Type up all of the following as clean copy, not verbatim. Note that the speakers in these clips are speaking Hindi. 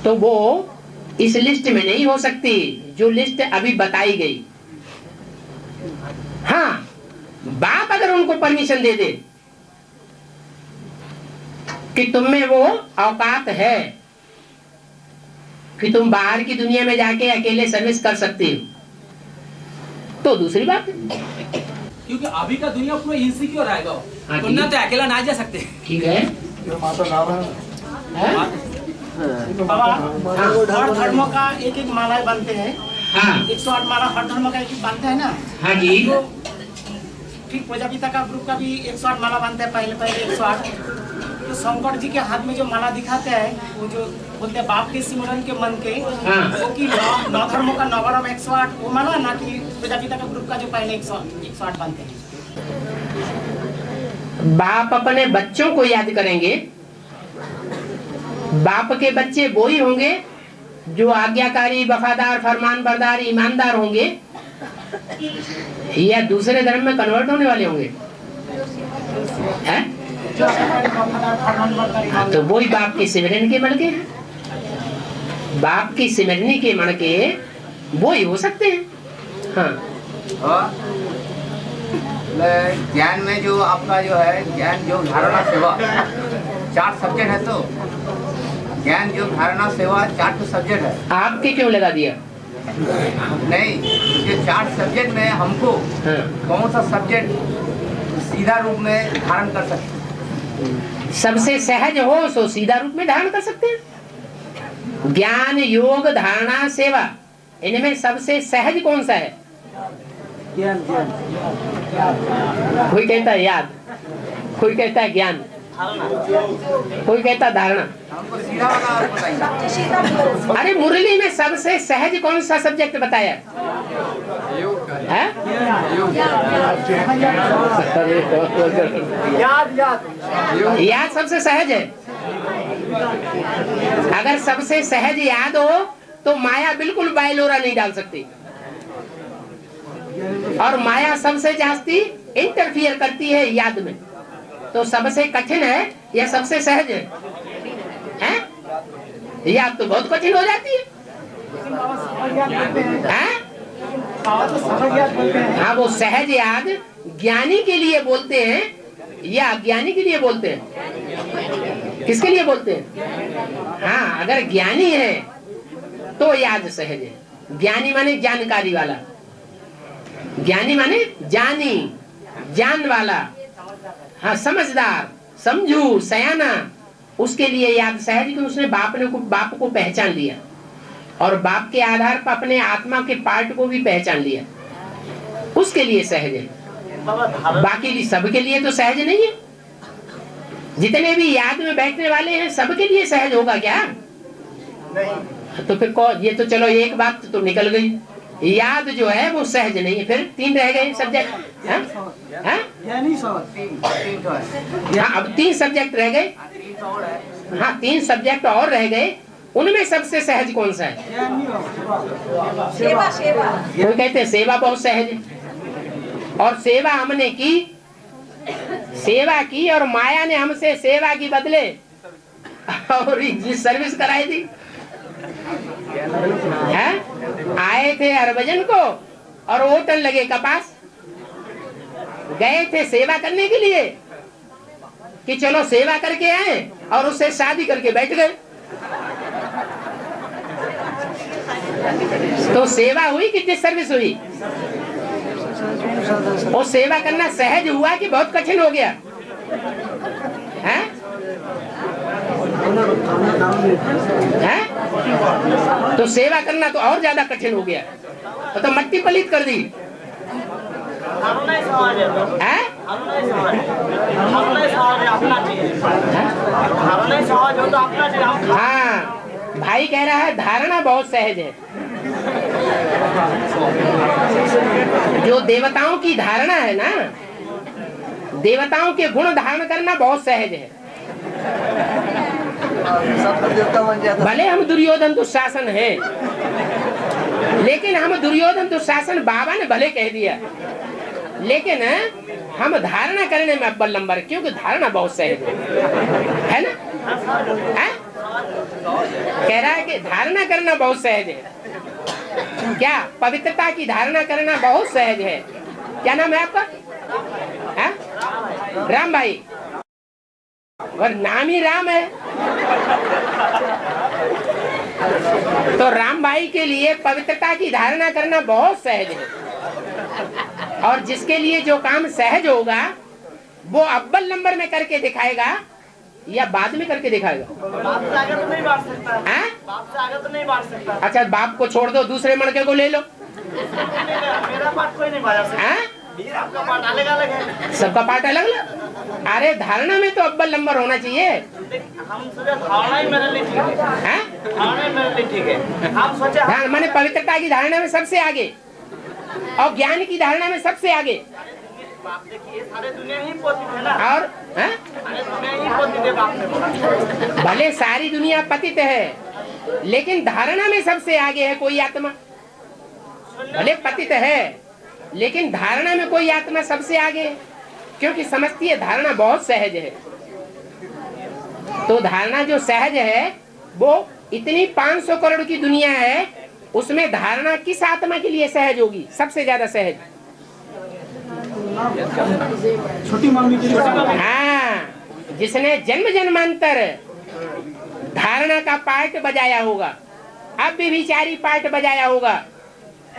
तो वो इस लिस्ट में नहीं हो सकती जो लिस्ट अभी बताई गई। हाँ, बाप अगर उनको परमिशन दे दे कि तुम में वो औकात है कि तुम बाहर की दुनिया में जाके अकेले सर्विस कर सकती हो, तो दूसरी बात है। क्योंकि अभी का दुनिया पूरा इनसिक्योर आएगा, तो ना तो अकेला ना जा सकते। ठीक है, हर धर्मों का एक एक माला बनते हैं। हाँ 108 माला हर धर्म का एक एक बनता है ना। हाँ जी, तो ठीक प्रजापिता का ग्रुप का भी 108 माला बनता है, पहले 108। तो शंकर जी के हाथ में जो माला दिखाते हैं, वो जो बोलते हैं बाप के सिमरन के मन के, वो की नौ धर्मों का नवरम 108 वो माला, ना कि प्रजापिता का ग्रुप का जो पहले 108 बनते हैं। बाप अपने बच्चों को याद करेंगे। बाप के बच्चे वो ही होंगे जो आज्ञाकारी, वफादार, फरमान बरदार, ईमानदार होंगे, या दूसरे धर्म में कन्वर्ट होने वाले होंगे? हैं? तो वही बाप की सिमरन के मणके, बाप की सिमरनी के मणके वो ही हो सकते हैं। हाँ, ज्ञान में जो आपका जो है ज्ञान जो धारणा सेवा 4 सब्जेक्ट है, तो ज्ञान जो धारणा सेवा 4 सब्जेक्ट है। आपके क्यों लगा दिया? नहीं, ये 4 सब्जेक्ट में हमको कौन सा सब्जेक्ट सीधा रूप में धारण कर सकते? सबसे सहज हो सो सीधा रूप में धारण कर सकते हैं। ज्ञान, योग, धारणा, सेवा, इनमें सबसे सहज कौन सा है? ज्ञान। कोई कहता है याद, कोई कहता है ज्ञान, कोई कहता है धारणा। हमको सीधा वाला बताइए। अरे मुरली में सबसे सहज कौन सा सब्जेक्ट बताया है? याद सबसे सहज है। अगर सबसे सहज याद हो तो माया बिल्कुल बायलोरा नहीं डाल सकती, और माया सबसे जास्ती इंटरफियर करती है याद में। तो सबसे कठिन है या सबसे सहज है? हैं? याद तो बहुत कठिन हो जाती है। हैं? हाँ, वो सहज याद ज्ञानी के लिए बोलते हैं या अज्ञानी के लिए बोलते हैं? किसके लिए बोलते हैं? हाँ, अगर ज्ञानी है तो याद सहज है। ज्ञानी माने जानकारी वाला, ज्ञानी माने जानी, जान वाला, हाँ समझदार, समझू, सयाना, उसके लिए याद सहज कि उसने बाप को पहचान लिया और बाप के आधार पर अपने आत्मा के पार्ट को भी पहचान लिया, उसके लिए सहज है। बाकी सबके लिए तो सहज नहीं है। जितने भी याद में बैठने वाले हैं सबके लिए सहज होगा क्या? नहीं। तो फिर ये तो चलो एक बात तो निकल गई, याद जो है वो सहज नहीं है। फिर 3 रह गए सब्जेक्ट। हाँ, अब 3 सब्जेक्ट रह गए। हाँ, 3 सब्जेक्ट और रह गए। उनमें सबसे सहज कौन सा है? सेवा। कोई कहते हैं सेवा बहुत सहज है, और सेवा हमने की, सेवा की और माया ने हमसे सेवा की बदले और सर्विस कराई थी। है? आए थे हरभजन को और होटल लगे कपास, गए थे सेवा करने के लिए कि चलो सेवा करके आए, और उससे शादी करके बैठ गए। तो सेवा हुई कि डिसर्विस हुई? वो सेवा करना सहज हुआ कि बहुत कठिन हो गया? हैं? हैं? तो सेवा करना तो और ज्यादा कठिन हो गया, तो मट्टी पलीत कर दी। हैं? हाँ, भाई कह रहा है धारणा बहुत सहज है। जो देवताओं की धारणा है ना, देवताओं के गुण धारण करना बहुत सहज है। भले हम दुर्योधन दुशासन है, लेकिन हम दुर्योधन दुशासन बाबा ने भले कह दिया, लेकिन हम धारणा करने में अव्वल नंबर, क्योंकि धारणा बहुत सहज है ना? है? कह रहा है कि धारणा करना बहुत सहज है। क्या? पवित्रता की धारणा करना बहुत सहज है। क्या नाम है आपका? है? राम भाई। और नाम ही राम है। तो राम भाई के लिए पवित्रता की धारणा करना बहुत सहज है। और जिसके लिए जो काम सहज होगा वो अव्वल नंबर में करके दिखाएगा या बाद में करके दिखाएगा? बाप से आगे तो नहीं बांट सकता है। बाप से आगे तो नहीं बांट सकता। अच्छा, बाप को छोड़ दो, दूसरे मणके को ले लो। मेरा पार्ट कोई नहीं बाजा सकता। आपका पार्ट अलग अलग है, सबका पार्ट अलग अलग। अरे धारणा में तो अव्वल नंबर होना चाहिए। हम सोचे धारणा ही मेरे लिए ठीक है। धारणा ही मेरे लिए ठीक है। हम सोचे माने पवित्रता की धारणा में सबसे आगे और ज्ञान की धारणा में सबसे आगे। बाप देखिए सारे दुनिया ही पतित है ना। और सारे दुनिया ही पतित है। बाप ने बोला भले सारी दुनिया पतित है लेकिन धारणा में सबसे आगे है कोई आत्मा। भले पतित है लेकिन धारणा में कोई आत्मा सबसे आगे है, क्योंकि समझती है धारणा बहुत सहज है। तो धारणा जो सहज है वो इतनी 500 करोड़ की दुनिया है, उसमें धारणा किस आत्मा के लिए सहज होगी? सबसे ज्यादा सहज छोटी मम्मी के लिए। हाँ, जिसने जन्म जन्मांतर धारणा का पार्ट बजाया होगा, अब भी विचारी पार्ट बजाया होगा,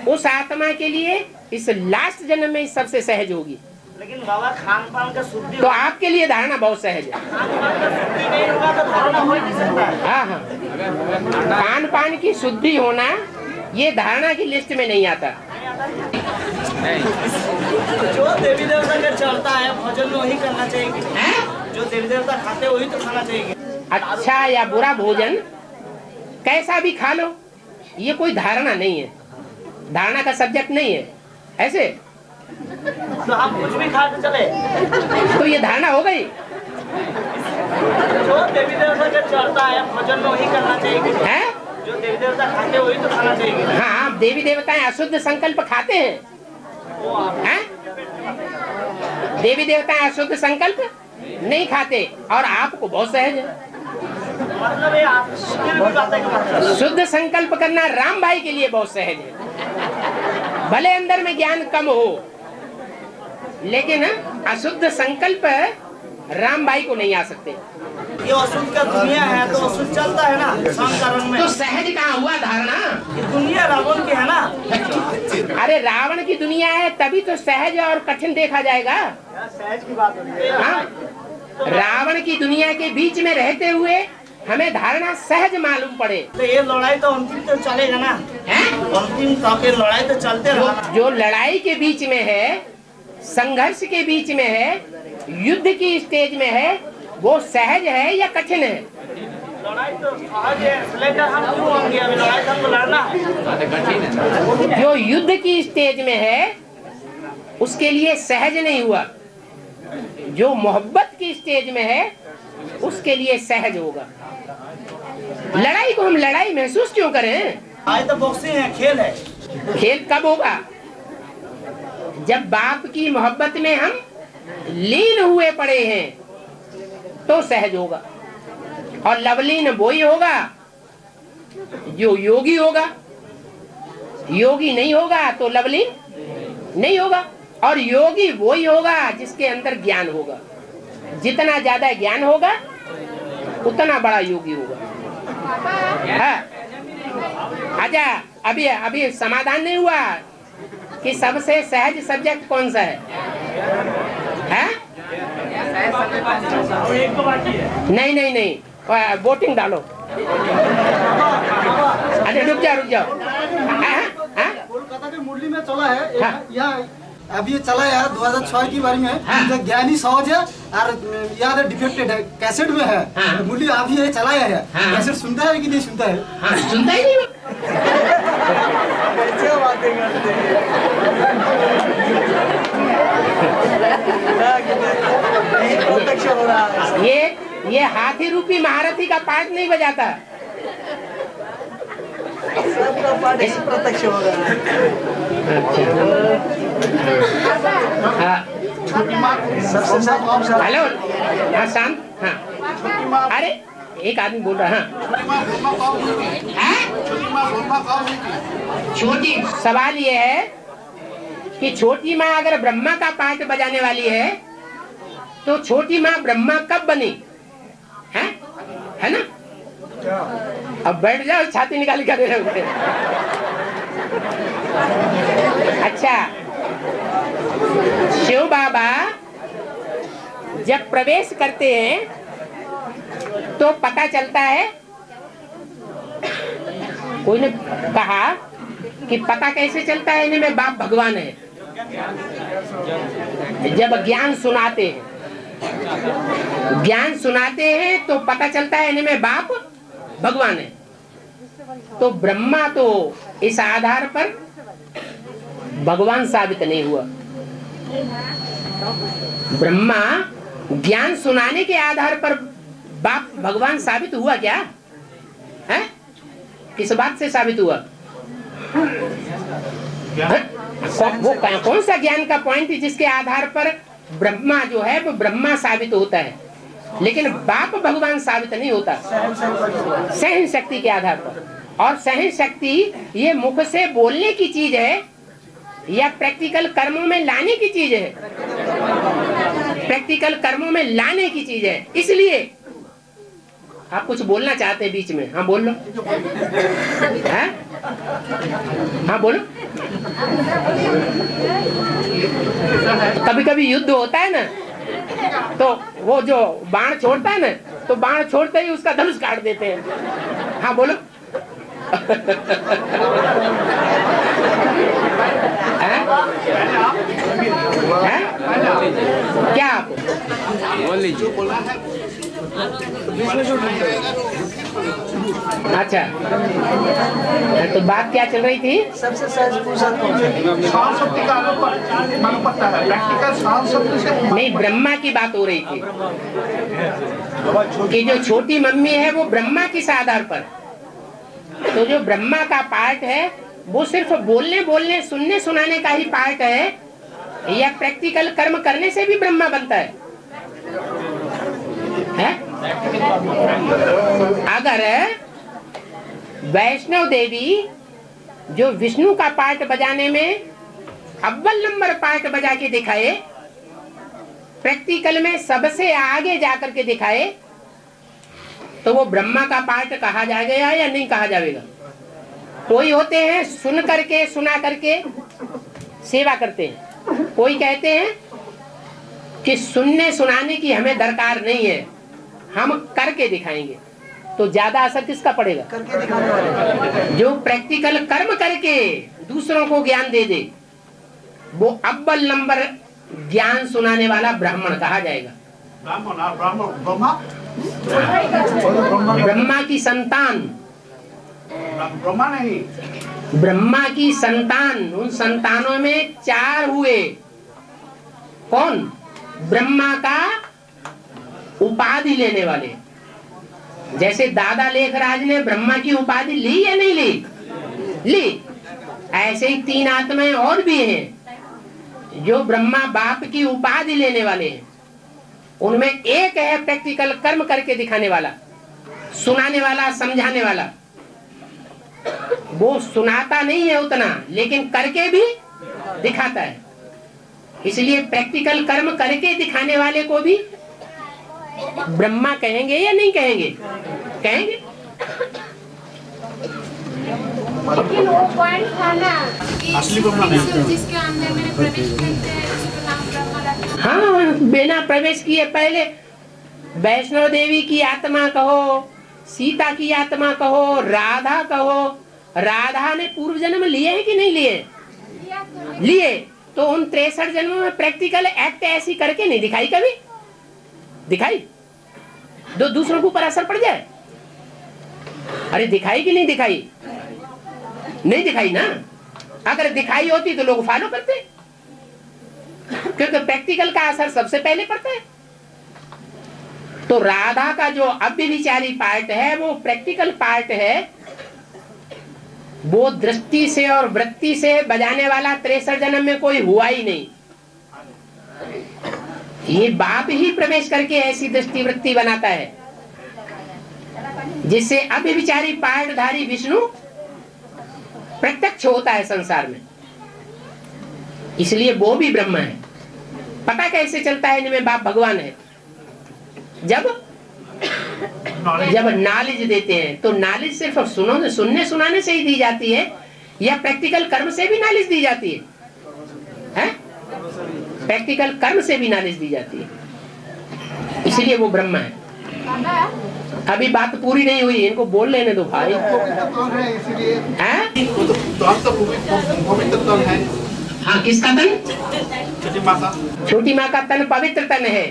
उस आत्मा के लिए इस लास्ट जन्म में सबसे सहज होगी। लेकिन बाबा खान पान का शुद्धि तो आपके लिए धारणा बहुत सहज है। खान पान का शुद्धि नहीं होगा तो धारणा हो ही नहीं सकता है। हाँ हाँ, खान पान की शुद्धि होना ये धारणा की लिस्ट में नहीं आता। जो देवी देवता का चलता है भोजन में वही करना चाहिए। जो देवी देवता खाते वही तो खाना चाहिए। अच्छा या बुरा भोजन कैसा भी खा लो, ये कोई धारणा नहीं है, धारणा का सब्जेक्ट नहीं है। ऐसे तो आप कुछ भी खा के चले तो ये धारणा हो गई। जो देवी देवता का चलता है भोजन में वही करना चाहिए। है? जो देवी देवता खाते वही तो खाना चाहिए। हाँ, देवी देवताएं अशुद्ध संकल्प खाते हैं। देवी देवताएं अशुद्ध संकल्प नहीं खाते और आपको बहुत सहज है। मतलब ये आप शुद्ध संकल्प करना राम भाई के लिए बहुत सहज है। भले अंदर में ज्ञान कम हो लेकिन अशुद्ध संकल्प राम भाई को नहीं आ सकते। ये अशुद्ध का दुनिया है तो अशुद्ध चलता है ना संकरण में। तो सहज कहाँ हुआ धारणा? ये दुनिया रावण की है ना। अरे रावण की दुनिया है तभी तो सहज और कठिन देखा जाएगा। सहज की बात होती है। हाँ? रावण की दुनिया के बीच में रहते हुए हमें धारणा सहज मालूम पड़े। तो ये लड़ाई तो अंतिम तो चलेगा ना। अंतिम तक ये लड़ाई तो चलते रहेगा। जो लड़ाई के बीच में है, संघर्ष के बीच में है, युद्ध की स्टेज में है, वो सहज है या कठिन है? लड़ाई तो सहज है, लेकर हम क्यों होंगे? अभी लड़ाई तो हमको लड़ना है। जो युद्ध की स्टेज में है उसके लिए सहज नहीं हुआ, जो मोहब्बत की स्टेज में है उसके लिए सहज होगा। लड़ाई को हम लड़ाई महसूस क्यों करें? आज तो बॉक्सिंग है, खेल है। खेल कब होगा? जब बाप की मोहब्बत में हम लीन हुए पड़े हैं तो सहज होगा। और लवलीन वही होगा जो योगी होगा, योगी नहीं होगा तो लवलीन नहीं होगा। और योगी वही होगा जिसके अंदर ज्ञान होगा। जितना ज्यादा ज्ञान होगा उतना बड़ा योगी होगा। हाँ? अच्छा, अभी समाधान नहीं हुआ कि सबसे सहज सब्जेक्ट कौन सा है? नहीं, वोटिंग डालो। अरे रुक जाओ। कोलकाता के मुरली में चला है यहाँ अभी ये चला है 2006 की बारी में। जो ज्ञानी सहज है और यार डिफेक्टेड है, कैसेट में है। मुरली अभी ये चला है। कैसेट सुनता है कि नहीं सुनता है? सुनता ही नहीं। ये हाथी रूपी महारथी का पार्ट नहीं बजाता। प्रत्यक्ष हो रहा है। हेलो, हाँ शांत। हाँ, अरे एक आदमी बोल रहा है। छोटी, सवाल ये है कि छोटी माँ अगर ब्रह्मा का पार्ट बजाने वाली है तो छोटी माँ ब्रह्मा कब बनी है ना? अब बैठ जाओ, छाती निकाल कर रहे। अच्छा, शिव बाबा जब प्रवेश करते हैं तो पता चलता है, कोई ने कहा कि पता कैसे चलता है इनमें बाप भगवान है। जब ज्ञान सुनाते हैं तो पता चलता है इनमें बाप भगवान है। तो ब्रह्मा तो इस आधार पर भगवान साबित नहीं हुआ। ब्रह्मा ज्ञान सुनाने के आधार पर बाप भगवान साबित हुआ क्या है? किस बात से साबित हुआ? वो कौन सा ज्ञान का पॉइंट जिसके आधार पर ब्रह्मा जो है वो ब्रह्मा साबित होता है, लेकिन बाप भगवान साबित नहीं होता? सहन शक्ति के आधार पर। और सहन शक्ति ये मुख से बोलने की चीज है या प्रैक्टिकल कर्मों में लाने की चीज है? प्रैक्टिकल कर्मों में लाने की चीज है। इसलिए आप कुछ बोलना चाहते हैं बीच में? हाँ बोल लो। हाँ बोलो। कभी कभी युद्ध होता है ना, तो वो जो बाण छोड़ता है ना, तो बाण छोड़ते ही उसका धनुष काट देते हैं। हाँ बोलो। क्या आप बोल लीजिए। अच्छा, तो बात क्या चल रही थी? सबसे सहज पूजा नहीं, ब्रह्मा की बात हो रही थी कि जो छोटी मम्मी है वो ब्रह्मा किस आधार पर? तो जो ब्रह्मा का पार्ट है वो सिर्फ बोलने बोलने सुनने सुनाने का ही पार्ट है या प्रैक्टिकल कर्म करने से भी ब्रह्मा बनता है? अगर वैष्णव देवी जो विष्णु का पार्ट बजाने में अव्वल नंबर पार्ट बजा के दिखाए, प्रैक्टिकल में सबसे आगे जाकर के दिखाए, तो वो ब्रह्मा का पार्ट कहा जाएगा या नहीं कहा जाएगा? कोई होते हैं सुन करके सुना करके सेवा करते हैं, कोई कहते हैं कि सुनने सुनाने की हमें दरकार नहीं है, हम करके दिखाएंगे। तो ज्यादा असर किसका पड़ेगा? करके दिखाने वाले। जो प्रैक्टिकल कर्म करके दूसरों को ज्ञान दे दे, वो अव्वल नंबर ज्ञान सुनाने वाला ब्राह्मण कहा जाएगा। ब्रह्मा की संतान, ब्रह्मा नहीं, ब्रह्मा की संतान, उन संतानों में 4 हुए। कौन? ब्रह्मा का उपाधि लेने वाले। जैसे दादा लेखराज ने ब्रह्मा की उपाधि ली या नहीं ली? ली। ऐसे ही 3 आत्माएं और भी हैं जो ब्रह्मा बाप की उपाधि लेने वाले हैं। उनमें एक है प्रैक्टिकल कर्म करके दिखाने वाला, सुनाने वाला, समझाने वाला। वो सुनाता नहीं है उतना, लेकिन करके भी दिखाता है। इसलिए प्रैक्टिकल कर्म करके दिखाने वाले को भी ब्रह्मा कहेंगे या नहीं कहेंगे? कहेंगे। लेकिन वो पॉइंट था ना असली ब्रह्मा नहीं, जिसके अंदर मैंने प्रवेश करते हैं उसका नाम ब्रह्मा रखा। हाँ, बिना प्रवेश किए पहले वैष्णव देवी की आत्मा कहो, सीता की आत्मा कहो, राधा कहो, राधा ने पूर्व जन्म लिए हैं कि नहीं लिए? लिए। तो उन 63 जन्मों में प्रैक्टिकल एक्ट ऐसी करके नहीं दिखाई कभी? दिखाई? दो दूसरों के ऊपर असर पड़ जाए? अरे दिखाई कि नहीं दिखाई? नहीं दिखाई ना। अगर दिखाई होती तो लोग फॉलो करते, क्योंकि प्रैक्टिकल का असर सबसे पहले पड़ता है। तो राधा का जो अव्यभिचारी पार्ट है वो प्रैक्टिकल पार्ट है। वो दृष्टि से और वृत्ति से बजाने वाला 63 जन्म में कोई हुआ ही नहीं। ये बाप ही प्रवेश करके ऐसी दृष्टि वृत्ति बनाता है। जिससे अव्यभिचारी पाठधारी विष्णु प्रत्यक्ष होता है संसार में, इसलिए वो भी ब्रह्म है। पता कैसे चलता है इनमें बाप भगवान है? जब नॉलेज देते हैं, तो नॉलेज सिर्फ सुनने सुनाने से ही दी जाती है या प्रैक्टिकल कर्म से भी नॉलेज दी जाती है? प्रैक्टिकल कर्म से भी नॉलेज दी जाती है, इसलिए वो ब्रह्म है। अभी बात पूरी नहीं हुई, इनको बोल लेने दो भाई। हाँ, किसका तन? छोटी माँ का तन पवित्र तन है।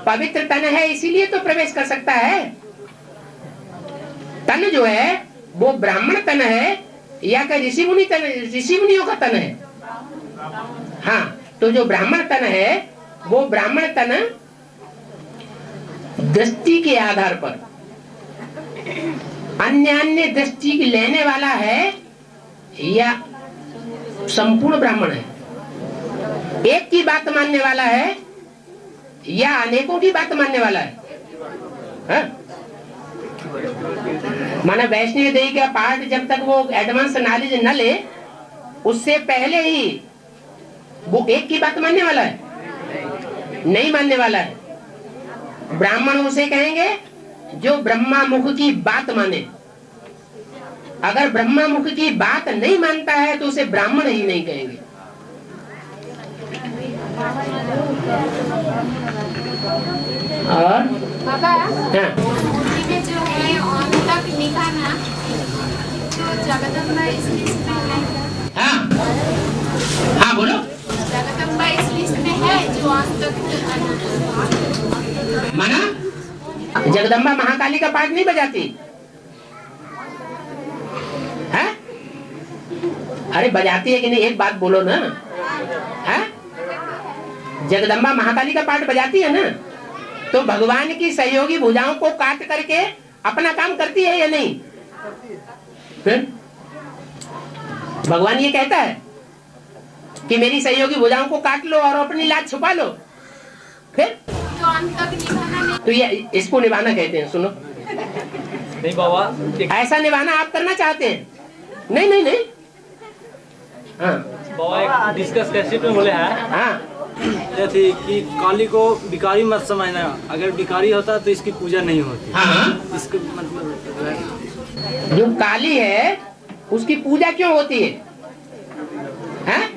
पवित्र तन है इसीलिए तो प्रवेश कर सकता है। तन जो है वो ब्राह्मण तन है या का ऋषि मुनियों का तन है? हाँ, तो जो ब्राह्मण तन है वो ब्राह्मण तन दृष्टि के आधार पर अन्य दृष्टि लेने वाला है या संपूर्ण ब्राह्मण है? एक की बात मानने वाला है या अनेकों की बात मानने वाला है? माना वैष्णव देवी का पाठ जब तक वो एडवांस नॉलेज न ले, उससे पहले ही वो एक की बात मानने वाला है? नहीं मानने वाला है। ब्राह्मण उसे कहेंगे जो ब्रह्मा मुख की बात माने। अगर ब्रह्मा मुख की बात नहीं मानता है तो उसे ब्राह्मण ही नहीं कहेंगे। और बाबा, में जो है ऑन तक लिखा ना, तो जगदम्बा इस लिस्ट में है। हाँ बोलो। जगदम्बा इस लिस्ट में है जो ऑन तक माना जगदम्बा महाकाली का पाठ नहीं बजाती है? अरे बजाती है कि नहीं, एक बात बोलो ना। है? जगदम्बा महाकाली का पाठ बजाती है ना, तो भगवान की सहयोगी भुजाओं को काट करके अपना काम करती है या नहीं? फिर भगवान ये कहता है कि मेरी सहयोगी भुजाओं को काट लो और अपनी लाज छुपा लो। फिर तो ये इसको निभाना कहते हैं। सुनो नहीं बाबा, ऐसा निभाना आप करना चाहते हैं? नहीं नहीं नहीं। हाँ बाबा, एक डिस्कस कैसे पे बोले हैं। हाँ, जैसे कि काली को भिखारी मत समझना, अगर भिखारी होता तो इसकी पूजा नहीं होती। हाँ, इसका मतलब जो काली है उसकी पूजा क्यों होती है? हैं?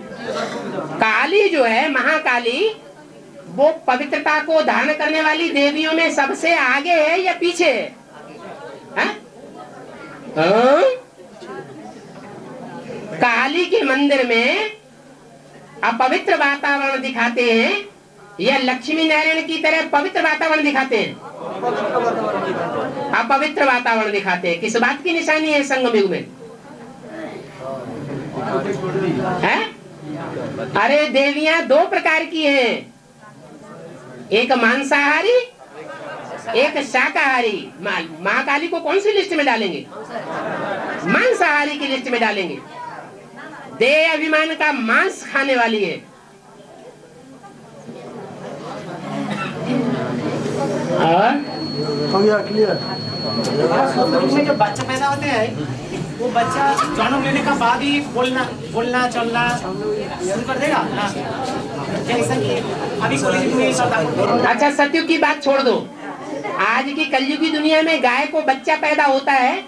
काली जो है महाकाली, वो पवित्रता को धारण करने वाली देवियों में सबसे आगे है या पीछे है? हैं? काली के मंदिर में अपवित्र वातावरण दिखाते हैं या लक्ष्मी नारायण की तरह पवित्र वातावरण दिखाते हैं? अपवित्र वातावरण दिखाते हैं। किस बात की निशानी है संगम युग में? है? अरे देवियां दो प्रकार की हैं, एक मांसाहारी एक शाकाहारी। महाकाली को कौन सी लिस्ट में डालेंगे? मांसाहारी की लिस्ट में डालेंगे। देह अभिमान का मांस खाने वाली है। और में जो बच्चा पैदा होते हैं, वो बच्चा जन्म लेने का बाद ही बोलना चलना शुरू कर देगा ना? जैसा कि अभी कॉलेज में। अच्छा, सत्युग की बात छोड़ दो। आज की कलयुगी दुनिया में गाय को बच्चा पैदा होता है,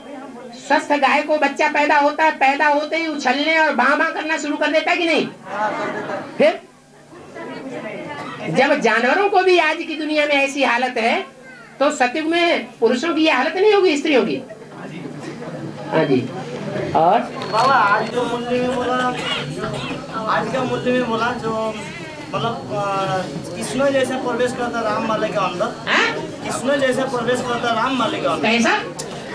स्वस्थ गाय को बच्चा पैदा होता है, पैदा होते ही उछलने और बां बां करना शुरू कर देता है कि नहीं? फिर जब जानवरों को भी आज की दुनिया में ऐसी हालत है, तो सत्युग में पुरुषों की ये हालत नहीं होगी स्त्रियों की? हाँ जी। और बाबा, आज जो मूल्य में बोला, आज का मूल्य में बोला जो मतलब कृष्ण जैसे प्रवेश करता राम माले के अंदर, कृष्ण जैसे प्रवेश करता राम माले के अंदर। कैसा?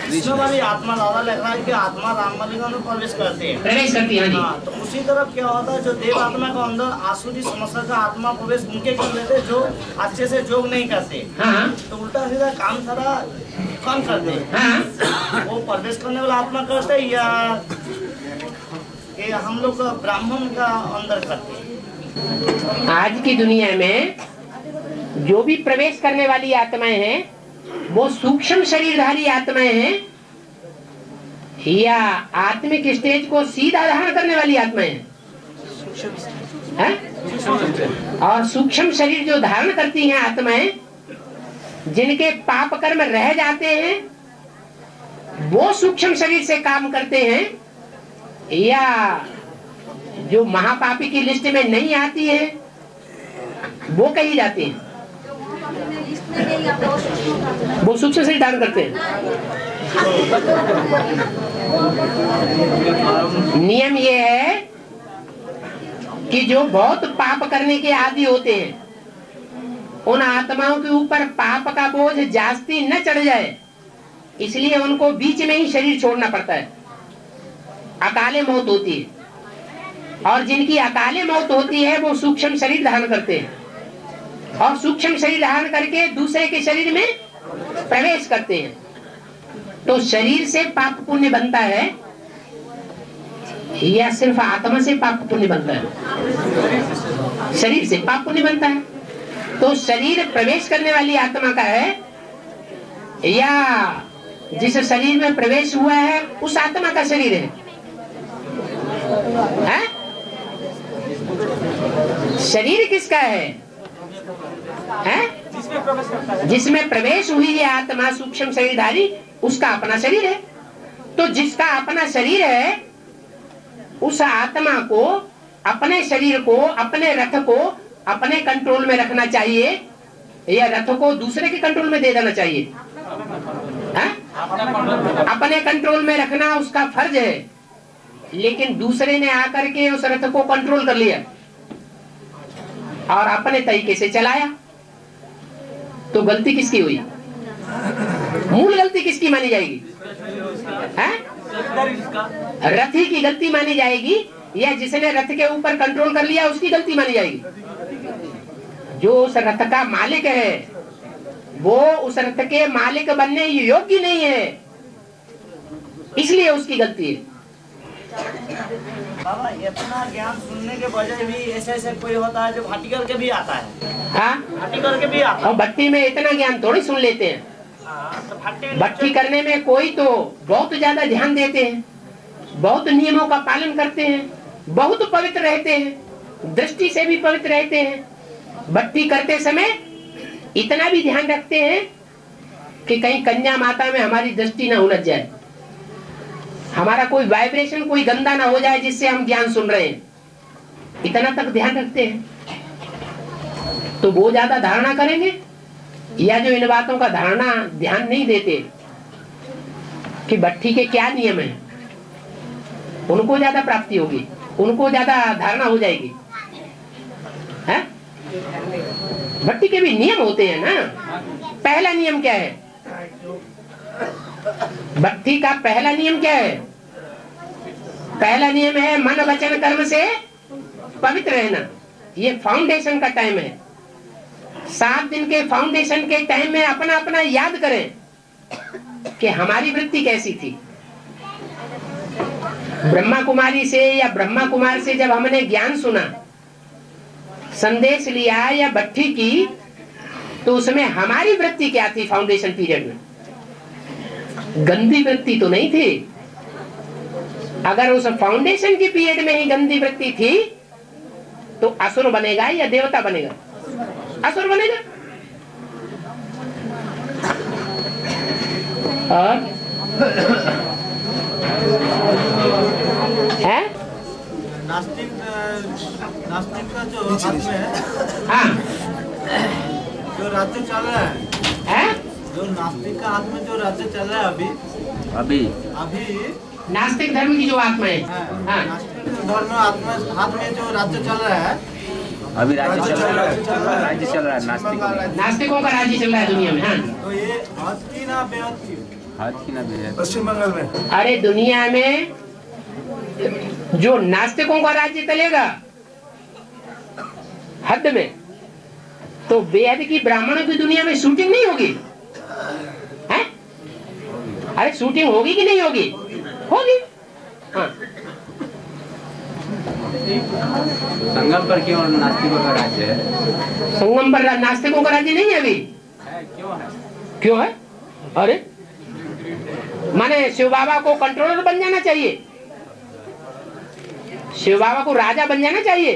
कृष्ण वाली आत्मा लाला लग रहा है कि आत्मा राम माले के अंदर प्रवेश करते हैं, प्रवेश करती है। हाँ, तो उसी तरफ क्या होता है, जो देव आत्मा के अंदर आसुरी समस्या का आत्मा प्रवेश उनके कर लेते जो अच्छे से योग नहीं करते। हाँ, तो उल्टा सीधा काम सारा कम करते हैं। हाँ। वो प्रवेश करने वाला आत्मा करते हैं या हम लोग ब्राह्मण का अंदर करते हैं? आज की दुनिया में जो भी प्रवेश करने वाली आत्माएं हैं वो सूक्ष्म शरीरधारी आत्माएं हैं या आत्मिक स्टेज को सीधा धारण करने वाली आत्माएं हैं? और सूक्ष्म शरीर जो धारण करती हैं आत्माएं, जिनके पाप कर्म रह जाते हैं, वो सूक्ष्म शरीर से काम करते हैं, या जो महापापी की लिस्ट में नहीं आती है वो कही जाती है, वो सूक्ष्म शरीर धारण करते हैं। नियम ये है कि जो बहुत पाप करने के आदी होते हैं, उन आत्माओं के ऊपर पाप का बोझ जास्ती न चढ़ जाए, इसलिए उनको बीच में ही शरीर छोड़ना पड़ता है। अकाले मौत होती है, और जिनकी अकाले मौत होती है वो सूक्ष्म शरीर धारण करते हैं, और सूक्ष्म शरीर धारण करके दूसरे के शरीर में प्रवेश करते हैं। तो शरीर से पाप पुण्य बनता है या सिर्फ आत्मा से पाप पुण्य बनता है? शरीर से पाप पुण्य बनता है। तो शरीर प्रवेश करने वाली आत्मा का है या जिस शरीर में प्रवेश हुआ है उस आत्मा का शरीर है? शरीर किसका है? जिसमें प्रवेश हुई है आत्मा सूक्ष्म शरीरधारी, उसका अपना शरीर है। तो जिसका अपना शरीर है उस आत्मा को, अपने शरीर को, अपने रथ को अपने कंट्रोल में रखना चाहिए या रथ को दूसरे के कंट्रोल में दे देना चाहिए? अपने कंट्रोल में रखना उसका फर्ज है, लेकिन दूसरे ने आकर के उस रथ को कंट्रोल कर लिया और अपने तरीके से चलाया, तो गलती किसकी हुई? मूल गलती किसकी मानी जाएगी? रथी की गलती मानी जाएगी या जिसने रथ के ऊपर कंट्रोल कर लिया उसकी गलती मानी जाएगी? जो उस रथ का मालिक है वो उस रथ के मालिक बनने योग्य नहीं है, इसलिए उसकी गलती है। बाबा, इतना ज्ञान सुनने के बजाय भी ऐसे कोई होता है जो भट्टी करके भी आता है। हाँ, भट्टी करके भी आता है। और भट्टी में इतना ज्ञान थोड़ी सुन लेते हैं। तो भट्टी करने में कोई तो बहुत ज्यादा ध्यान देते हैं, बहुत नियमों का पालन करते हैं, बहुत पवित्र रहते हैं, दृष्टि से भी पवित्र रहते हैं। भट्टी करते समय इतना भी ध्यान रखते हैं कि कहीं कन्या माता में हमारी दृष्टि न उलझ जाए, हमारा कोई वाइब्रेशन कोई गंदा ना हो जाए जिससे हम ज्ञान सुन रहे हैं, इतना तक ध्यान रखते हैं। तो वो ज्यादा धारणा करेंगे या जो इन बातों का धारणा ध्यान नहीं देते कि भट्टी के क्या नियम है, उनको ज्यादा प्राप्ति होगी, उनको ज्यादा धारणा हो जाएगी। है? भट्टी के भी नियम होते हैं ना। पहला नियम क्या है? भक्ति का पहला नियम क्या है? पहला नियम है मन वचन कर्म से पवित्र रहना। ये फाउंडेशन का टाइम है। 7 दिन के फाउंडेशन के टाइम में अपना अपना याद करें कि हमारी वृत्ति कैसी थी। ब्रह्मा कुमारी से या ब्रह्मा कुमार से जब हमने ज्ञान सुना, संदेश लिया या भट्टी की, तो उसमें हमारी वृत्ति क्या थी? फाउंडेशन पीरियड में गंदी वृत्ति तो नहीं थी। अगर उस फाउंडेशन की पीरियड में ही गंदी वृत्ति थी तो असुर बनेगा या देवता बनेगा? असुर बनेगा। और है नास्तिक का जो हाथ में है, हाँ, जो राज्य चल रहा है? जो नास्तिक का हाथ में जो राज्य चल रहा है अभी नास्तिक धर्म की जो आत्मा है, हाँ, नास्तिक धर्म आत्मा हाथ में जो राज्य चल रहा है अभी राज्य चल रहा है नास्तिकों का राज्य चल रहा है दुनिया में। हाँ, तो ये हाथ की ना बेहद की, हाथ की ना बेहद पश्चिम बंगाल में। अरे दुनिया में जो नास्तिकों का राज्य चलेगा हद में, तो बेहद की ब्राह्मणों की दुनिया में शूटिंग नहीं होगी? है? अरे शूटिंग होगी कि नहीं होगी? होगी। हाँ, संगम पर क्यों नास्तिकों का राज्य है? संगम पर नास्तिकों का राज्य नहीं है अभी। क्यों है? क्यों है? अरे माने शिव बाबा को कंट्रोलर बन जाना चाहिए, शिव बाबा को राजा बन जाना चाहिए।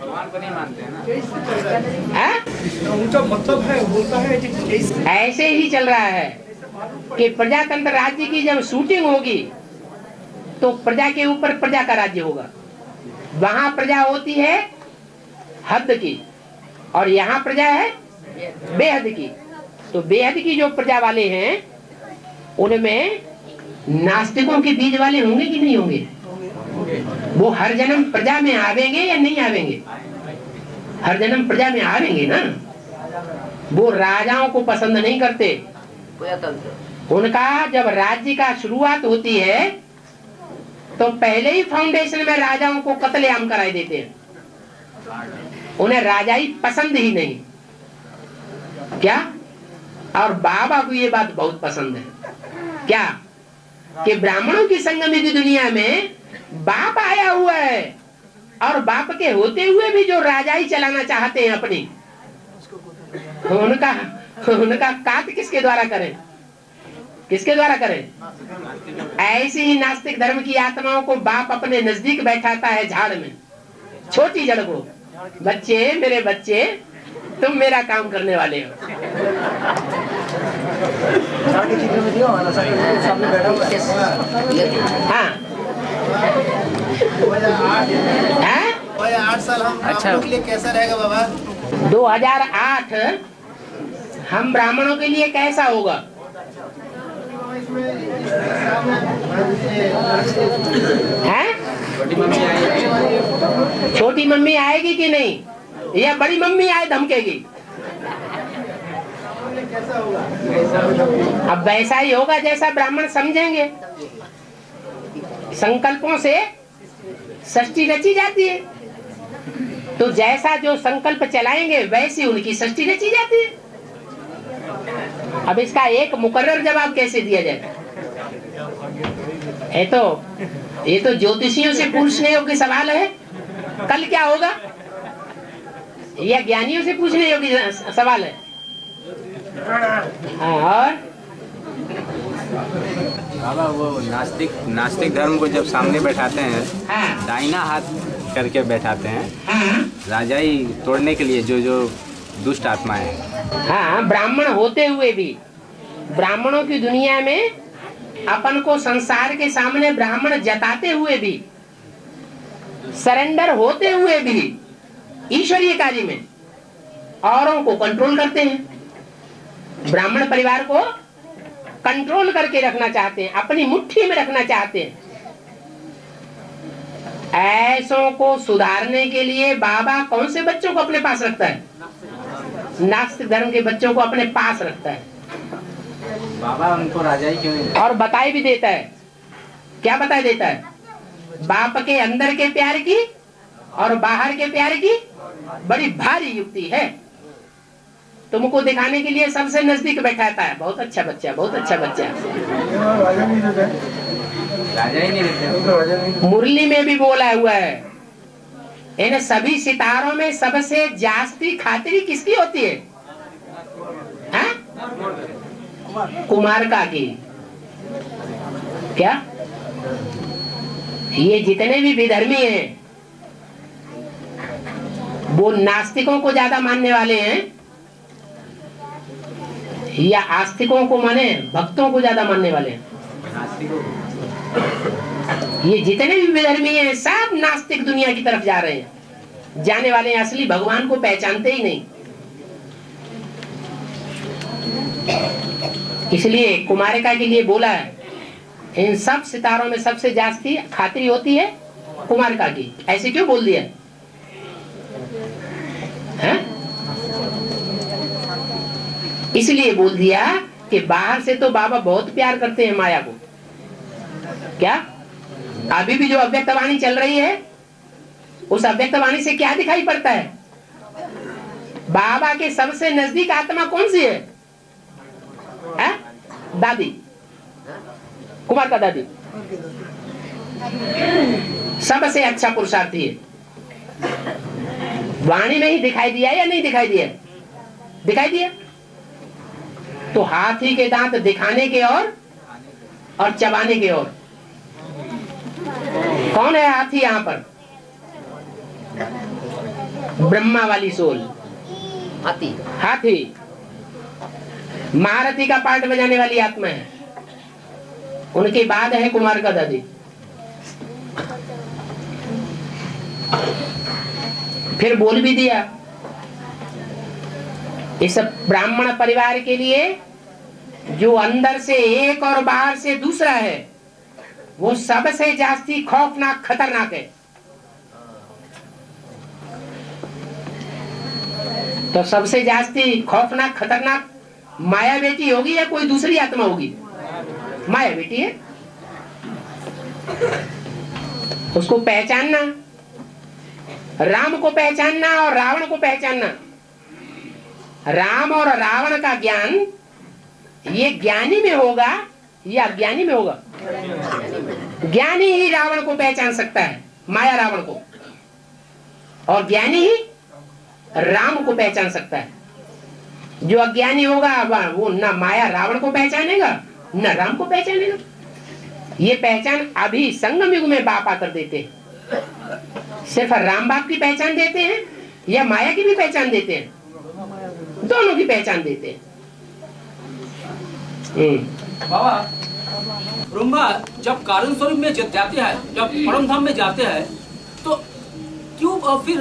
भगवान को नहीं मानते हैं ना। उनका मतलब है, बोलता है ऐसे ही चल रहा है कि प्रजातंत्र राज्य की जब शूटिंग होगी तो प्रजा के ऊपर प्रजा का राज्य होगा। वहां प्रजा होती है हद की और यहाँ प्रजा है बेहद की। तो बेहद की जो प्रजा वाले हैं उनमें नास्तिकों के बीज वाले होंगे कि नहीं होंगे? वो हर जन्म प्रजा में आवेंगे या नहीं आवेंगे? हर जन्म प्रजा में आवेंगे ना। वो राजाओं को पसंद नहीं करते। उनका जब राज्य का शुरुआत होती है तो पहले ही फाउंडेशन में राजाओं को कत्लेआम कराए देते हैं। उन्हें राजाई पसंद ही नहीं। क्या? और बाबा को ये बात बहुत पसंद है। क्या? कि ब्राह्मणों की संगमी की दुनिया में बाप आया हुआ है और बाप के होते हुए भी जो राजाई चलाना चाहते हैं अपनी, उनका काट किसके द्वारा करें? किसके द्वारा करें? ऐसी ही नास्तिक धर्म की आत्माओं को बाप अपने नजदीक बैठाता है झाड़ में, छोटी जड़ को। बच्चे, मेरे बच्चे, तुम मेरा काम करने वाले हो। हाँ 8 साल हम ब्राह्मणों के लिए कैसा रहेगा बाबा? 2008 हम ब्राह्मणों के लिए कैसा होगा? हैं? छोटी मम्मी आएगी कि नहीं, या बड़ी मम्मी आए धमकेगी? अब वैसा ही होगा जैसा ब्राह्मण समझेंगे। संकल्पों से सृष्टि रची जाती है, तो जैसा जो संकल्प चलाएंगे वैसी उनकी सृष्टि रची जाती है। अब इसका एक मुकर्रर जवाब कैसे दिया जाए? ये तो ज्योतिषियों से पूछने योग्य सवाल है। कल क्या होगा, यह ज्ञानियों से पूछने योग्य सवाल है। और बाबा वो नास्तिक धर्म को जब सामने बैठाते हैं, दाहिना हाथ करके बैठाते हैं, राजाई तोड़ने के लिए जो दुष्ट आत्माएं हैं। हाँ, ब्राह्मण होते हुए भी, ब्राह्मणों की दुनिया में अपन को संसार के सामने ब्राह्मण जताते हुए भी, सरेंडर होते हुए भी ईश्वरीय कार्य में औरों को कंट्रोल करते हैं। ब्राह्मण परिवार को कंट्रोल करके रखना चाहते हैं, अपनी मुट्ठी में रखना चाहते हैं। ऐसों को सुधारने के लिए बाबा कौन से बच्चों को अपने पास रखता है? नास्तिक धर्म के बच्चों को अपने पास रखता है। बाबा उनको राजाई क्यों नहीं? और बताई भी देता है। क्या बताई देता है? बाप के अंदर के प्यार की और बाहर के प्यार की बड़ी भारी युक्ति है। तुमको दिखाने के लिए सबसे नजदीक बैठाता है। बहुत अच्छा बच्चा, बहुत अच्छा बच्चा। राजा ही नहीं देते। मुरली में भी बोला हुआ है, इन सभी सितारों में सबसे जास्ती खातिरी किसकी होती है? कुमार का की। क्या? ये जितने भी विधर्मी हैं वो नास्तिकों को ज्यादा मानने वाले हैं या आस्तिकों को माने भक्तों को ज्यादा मानने वाले हैं? ये जितने भी विधर्मी हैं सब नास्तिक दुनिया की तरफ जा रहे हैं। जाने वाले हैं, असली भगवान को पहचानते ही नहीं। इसलिए कुमारिका के लिए बोला है, इन सब सितारों में सबसे जास्ती खातिरी होती है कुमारिका की। ऐसे क्यों बोल दिया है? इसलिए बोल दिया कि बाहर से तो बाबा बहुत प्यार करते हैं माया को। क्या? अभी भी जो अव्यक्तवाणी चल रही है, उस अव्यक्तवाणी से क्या दिखाई पड़ता है? बाबा के सबसे नजदीक आत्मा कौन सी है? दादी, कुमार का दादी सबसे अच्छा पुरुषार्थी है। वाणी में ही दिखाई दिया या नहीं दिखाई दिया? दिखाई दिया। तो हाथी के दांत दिखाने के और चबाने के और। कौन है हाथी यहाँ पर? ब्रह्मा वाली सोल हाथी। महारथी का पार्ट बजाने वाली आत्मा है। उनके बाद है कुमार का दादी। फिर बोल भी दिया, इस ब्राह्मण परिवार के लिए जो अंदर से एक और बाहर से दूसरा है, वो सबसे जास्ती खौफनाक खतरनाक है। तो सबसे जास्ती खौफनाक खतरनाक माया बेटी होगी या कोई दूसरी आत्मा होगी? माया बेटी है। उसको पहचानना, राम को पहचानना और रावण को पहचानना। राम और रावण का ज्ञान ये ज्ञानी में होगा या अज्ञानी में होगा? ज्ञानी ही रावण को पहचान सकता है, माया रावण को, और ज्ञानी ही राम को पहचान सकता है। जो अज्ञानी होगा वो न माया रावण को पहचानेगा न राम को पहचानेगा। ये पहचान अभी संगम युग में बाप आकर देते हैं। सिर्फ राम बाप की पहचान देते हैं या माया की भी पहचान देते हैं? दोनों की पहचान देते हैं। बाबा ब्रह्मा जब कारण स्वरूप में जाते हैं, जब परम धाम में जाते हैं, तो क्यों फिर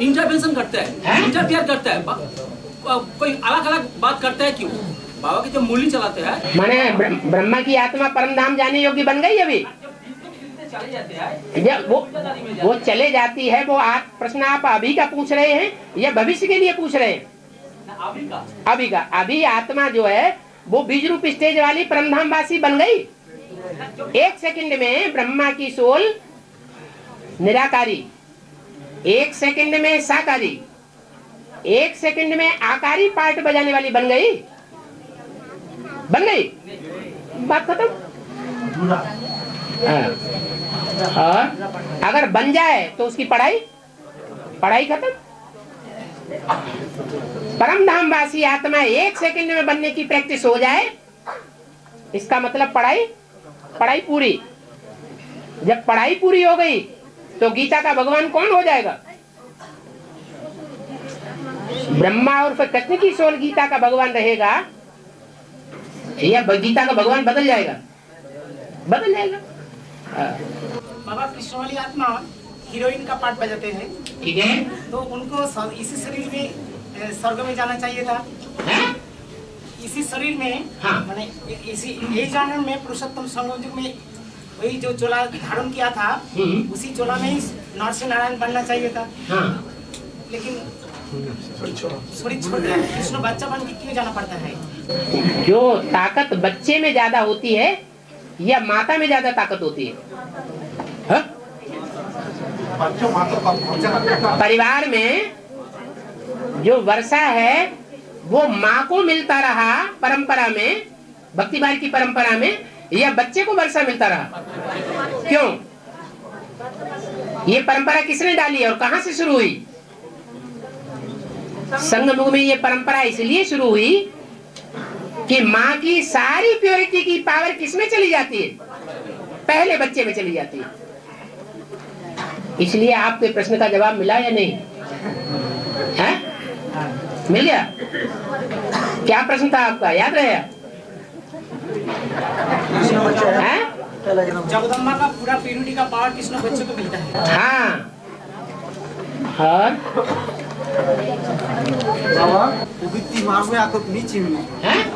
इंटरवेंशन करते हैं, इंटरफेयर करते हैं, कोई अलग अलग बात करते हैं क्यों? बाबा की जब मूली चलाते हैं, माने ब्रह्मा की आत्मा परम धाम जाने योग्य बन गई अभी चले जाते हैं, जब वो चले जाती है। वो प्रश्न आप अभी का पूछ रहे हैं या भविष्य के लिए पूछ रहे हैं? अभी का। अभी आत्मा जो है वो बीज रूप स्टेज वाली परमधाम वासी बन गई। एक सेकंड में ब्रह्मा की सोल निराकारी, एक सेकंड में साकारी, एक सेकंड में आकारी पार्ट बजाने वाली बन गई। बात खत्म। और अगर बन जाए तो उसकी पढ़ाई खत्म। परम धाम वासी आत्मा एक सेकंड में बनने की प्रैक्टिस हो जाए, इसका मतलब पढ़ाई पूरी। जब पढ़ाई पूरी हो गई तो गीता का भगवान कौन हो जाएगा? ब्रह्मा और फिर कृष्ण की सोल गीता का भगवान रहेगा या गीता का भगवान बदल जाएगा? बदल जाएगा। बाबा कृष्ण वाली आत्मा हीरोइन का पार्ट बजाते हैं, ठीक है, तो उनको इसी शरीर में स्वर्ग में जाना चाहिए था। इसी शरीर में, माने इसी यही जन्म में पुरुषोत्तम संयोग में वही जो चोला धारण किया था, उसी चोला में ही नरसिंह नारायण बनना चाहिए था। लेकिन कृष्ण बच्चा बन के क्यों जाना पड़ता है? जो ताकत बच्चे में ज्यादा होती है या माता में ज्यादा ताकत होती है? परिवार में जो वर्षा है वो माँ को मिलता रहा परंपरा में, भक्तिभार की परंपरा में, या बच्चे को वर्षा मिलता रहा? क्यों? ये परंपरा किसने डाली और कहां से शुरू हुई? संगम में ये परंपरा इसलिए शुरू हुई कि माँ की सारी प्योरिटी की पावर किसमें चली जाती है? पहले बच्चे में चली जाती है। इसलिए आपके प्रश्न का जवाब मिला या नहीं? है? मिल गया? क्या प्रश्न था आपका, याद रहे? जगदम्बा का पूरा प्योरिटी का पावर कृष्ण बच्चे को मिलता है। हाँ, और बाबा पवित्र मार्ग में आकर नीचे में,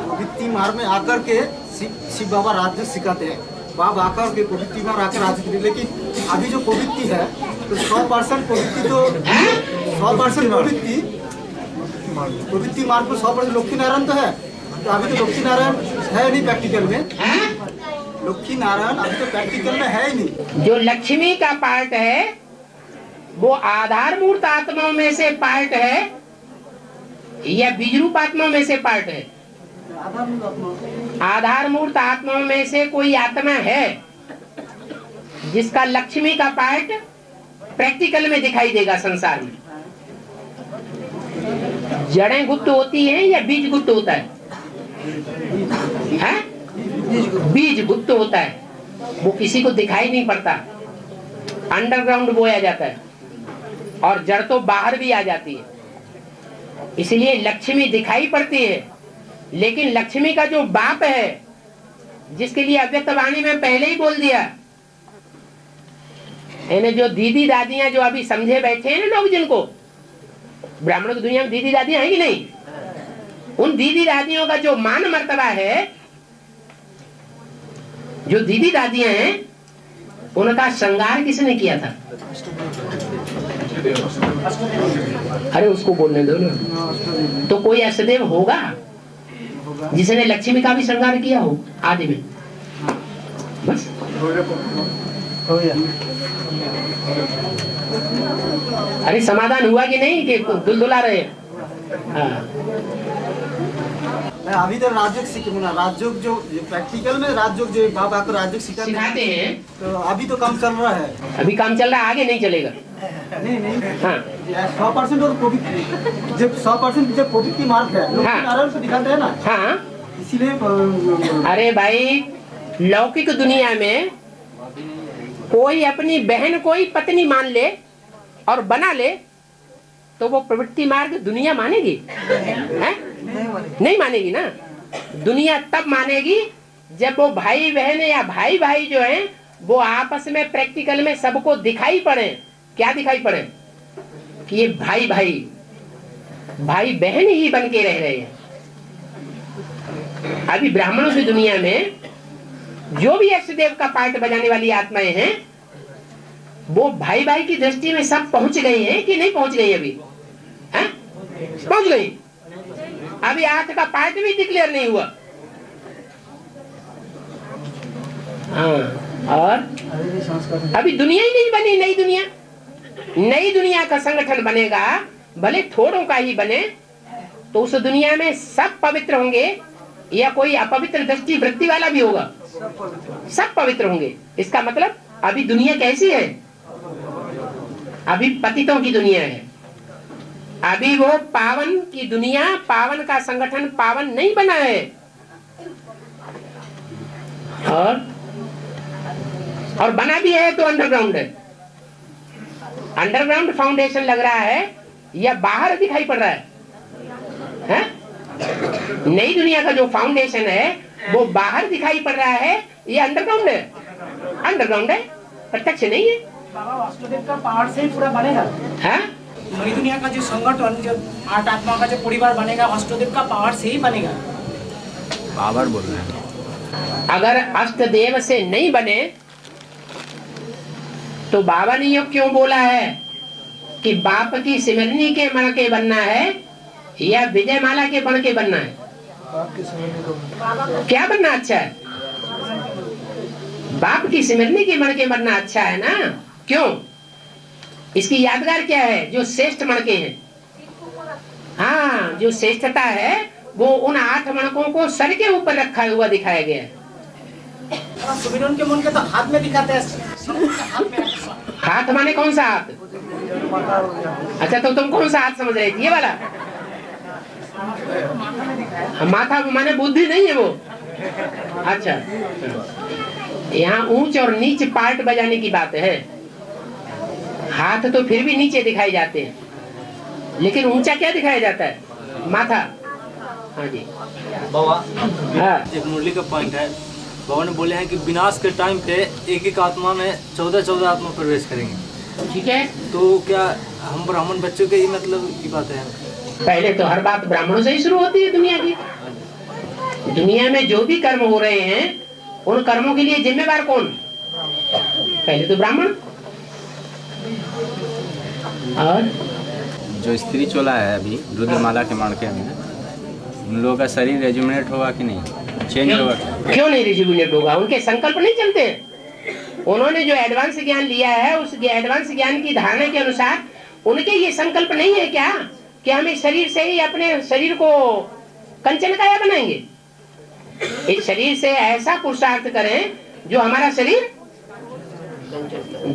पवित्र मार्ग में आकर के शिव बाबा राज्य सिखाते हैं। बाबा आकर के पवित्र मार्ग आकर राज्य करते, लेकिन अभी जो पवित्र है तो 100% पवित्र, तो 100% पवित्र मार्ग में 100% लक्ष्मी नारायण तो है। तो अभी तो लक्ष्मी नारायण है नहीं प्रैक्टिकल में। लक्ष्मी नारायण अभी तो प्रैक्टिकल में है ही नहीं। जो लक्ष्मी का पार्ट है वो आधार मूर्त आत्माओं में से पार्ट है या बीज रूप आत्माओं में से पार्ट है? आधार मूर्त आत्माओं में से कोई आत्मा है जिसका लक्ष्मी का पार्ट प्रैक्टिकल में दिखाई देगा संसार में? जड़ें गुप्त होती हैं या बीज गुप्त होता है? है? बीज गुप्त होता है, वो किसी को दिखाई नहीं पड़ता, अंडरग्राउंड बोया जाता है और जड़ तो बाहर भी आ जाती है। इसलिए लक्ष्मी दिखाई पड़ती है, लेकिन लक्ष्मी का जो बाप है, जिसके लिए अव्यक्त वाणी में पहले ही बोल दिया, इन्हें जो दीदी दादियां जो अभी समझे बैठे हैं ना लोग, जिनको ब्राह्मणों की दुनिया में दीदी दादियां हैं कि नहीं, उन दीदी दादियों का जो मान मर्तबा है, जो दीदी दादियां हैं, उनका श्रृंगार किसने किया था? अरे उसको बोलने दो ना। तो कोई अष्टदेव होगा जिसने लक्ष्मी का भी श्रृंगार किया हो आदि में? बस अरे समाधान हुआ कि नहीं कि दुलदुला रहे? अभी तो राजयोग जो प्रैक्टिकल में राजयोग जो बाबा को राजयोग सिखाते हैं, तो अभी तो काम चल रहा है। अभी काम चल रहा है, आगे नहीं चलेगा। नहीं हाँ 100% और पवित्र, जब 100% जब पवित्र मार्ग है, लोग आराम से दिखाते हैं ना। हाँ इसीलिए अरे भाई, लौकिक दुनिया में कोई अपनी बहन को ही पत्नी मान ले और बना ले, तो वो प्रवृत्ति मार्ग दुनिया मानेगी? है? नहीं मानेगी ना। दुनिया तब मानेगी जब वो भाई बहन या भाई भाई जो हैं, वो आपस में प्रैक्टिकल में सबको दिखाई पड़े। क्या दिखाई पड़े? कि ये भाई भाई भाई बहन ही बन के रह रहे हैं। अभी ब्राह्मणों की दुनिया में जो भी अष्टदेव का पार्ट बजाने वाली आत्माएं हैं, वो भाई भाई की दृष्टि में सब पहुंच गई हैं कि नहीं पहुंच गई? अभी हैं? पहुंच गई। अभी 8 का पार्ट भी डिक्लेयर नहीं हुआ। हाँ, और अभी दुनिया ही नहीं बनी। नई दुनिया का संगठन बनेगा, भले थोड़ों का ही बने, तो उस दुनिया में सब पवित्र होंगे या कोई अपवित्र दृष्टि वृत्ति वाला भी होगा? सब पवित्र होंगे। इसका मतलब अभी दुनिया कैसी है? अभी पतितों की दुनिया है। अभी वो पावन की दुनिया, पावन का संगठन पावन नहीं बना है। और बना भी है तो अंडरग्राउंड है। अंडरग्राउंड फाउंडेशन लग रहा है या बाहर दिखाई पड़ रहा है? नई दुनिया का जो फाउंडेशन है वो बाहर दिखाई पड़ रहा है या अंडरग्राउंड है? अंडरग्राउंड है, प्रत्यक्ष नहीं है। बाबा वासुदेव का पावर से ही पूरा बनेगा। है? नई दुनिया का जो संगठन, जो 8 आत्मा का जो परिवार बनेगा, वासुदेव का पावर से ही बनेगा। पावर बोल रहे हैं। अगर अष्टदेव से नहीं बने तो बाबा ने ये क्यों बोला है कि बाप की सिमरनी के मण के बनना है या विजयमाला के बण के बनना है? क्या बनना अच्छा है? बाप की सिमरनी के मण के बनना अच्छा है ना। क्यों? इसकी यादगार क्या है? जो श्रेष्ठ मणके हैं। हाँ, जो श्रेष्ठता है वो उन 8 मणकों को सर के ऊपर रखा हुआ दिखाया गया है। सुमिरन के मन के तो हाथ में दिखाते हैं। हाथ माने कौन सा हाथ? अच्छा, तो तुम कौन सा हाथ समझ रहे थे? ये वाला माथा माने बुद्धि नहीं है वो। अच्छा, यहाँ ऊंच और नीच पार्ट बजाने की बात है। हाथ तो फिर भी नीचे दिखाए जाते हैं, लेकिन ऊंचा क्या दिखाया जाता है? माथा। हाँ जी बाबा, हाँ। एक मुरली का पॉइंट है। बाबा ने बोले हैं कि विनाश के टाइम पे एक आत्मा में 14 आत्मा प्रवेश करेंगे। ठीक है, तो क्या हम ब्राह्मण बच्चों के ही मतलब की बात है? पहले तो हर बात ब्राह्मणों से ही शुरू होती है। दुनिया की दुनिया में जो भी कर्म हो रहे हैं, उन कर्मों के लिए जिम्मेवार कौन? पहले तो ब्राह्मण। और जो स्त्री चोला है अभी रुद्रमाला के मणके में, उन लोगों का शरीर रेजुमिनेट होगा कि नहीं, चेंज होगा? क्यों नहीं रेजुमिनेट होगा? उनके संकल्प नहीं चलते। उन्होंने जो एडवांस ज्ञान लिया है, उस एडवांस ज्ञान की धारणा के अनुसार उनके ये संकल्प नहीं है क्या कि हम इस शरीर से ही अपने शरीर को कंचन काया बनाएंगे? इस शरीर से ऐसा पुरुषार्थ करें जो हमारा शरीर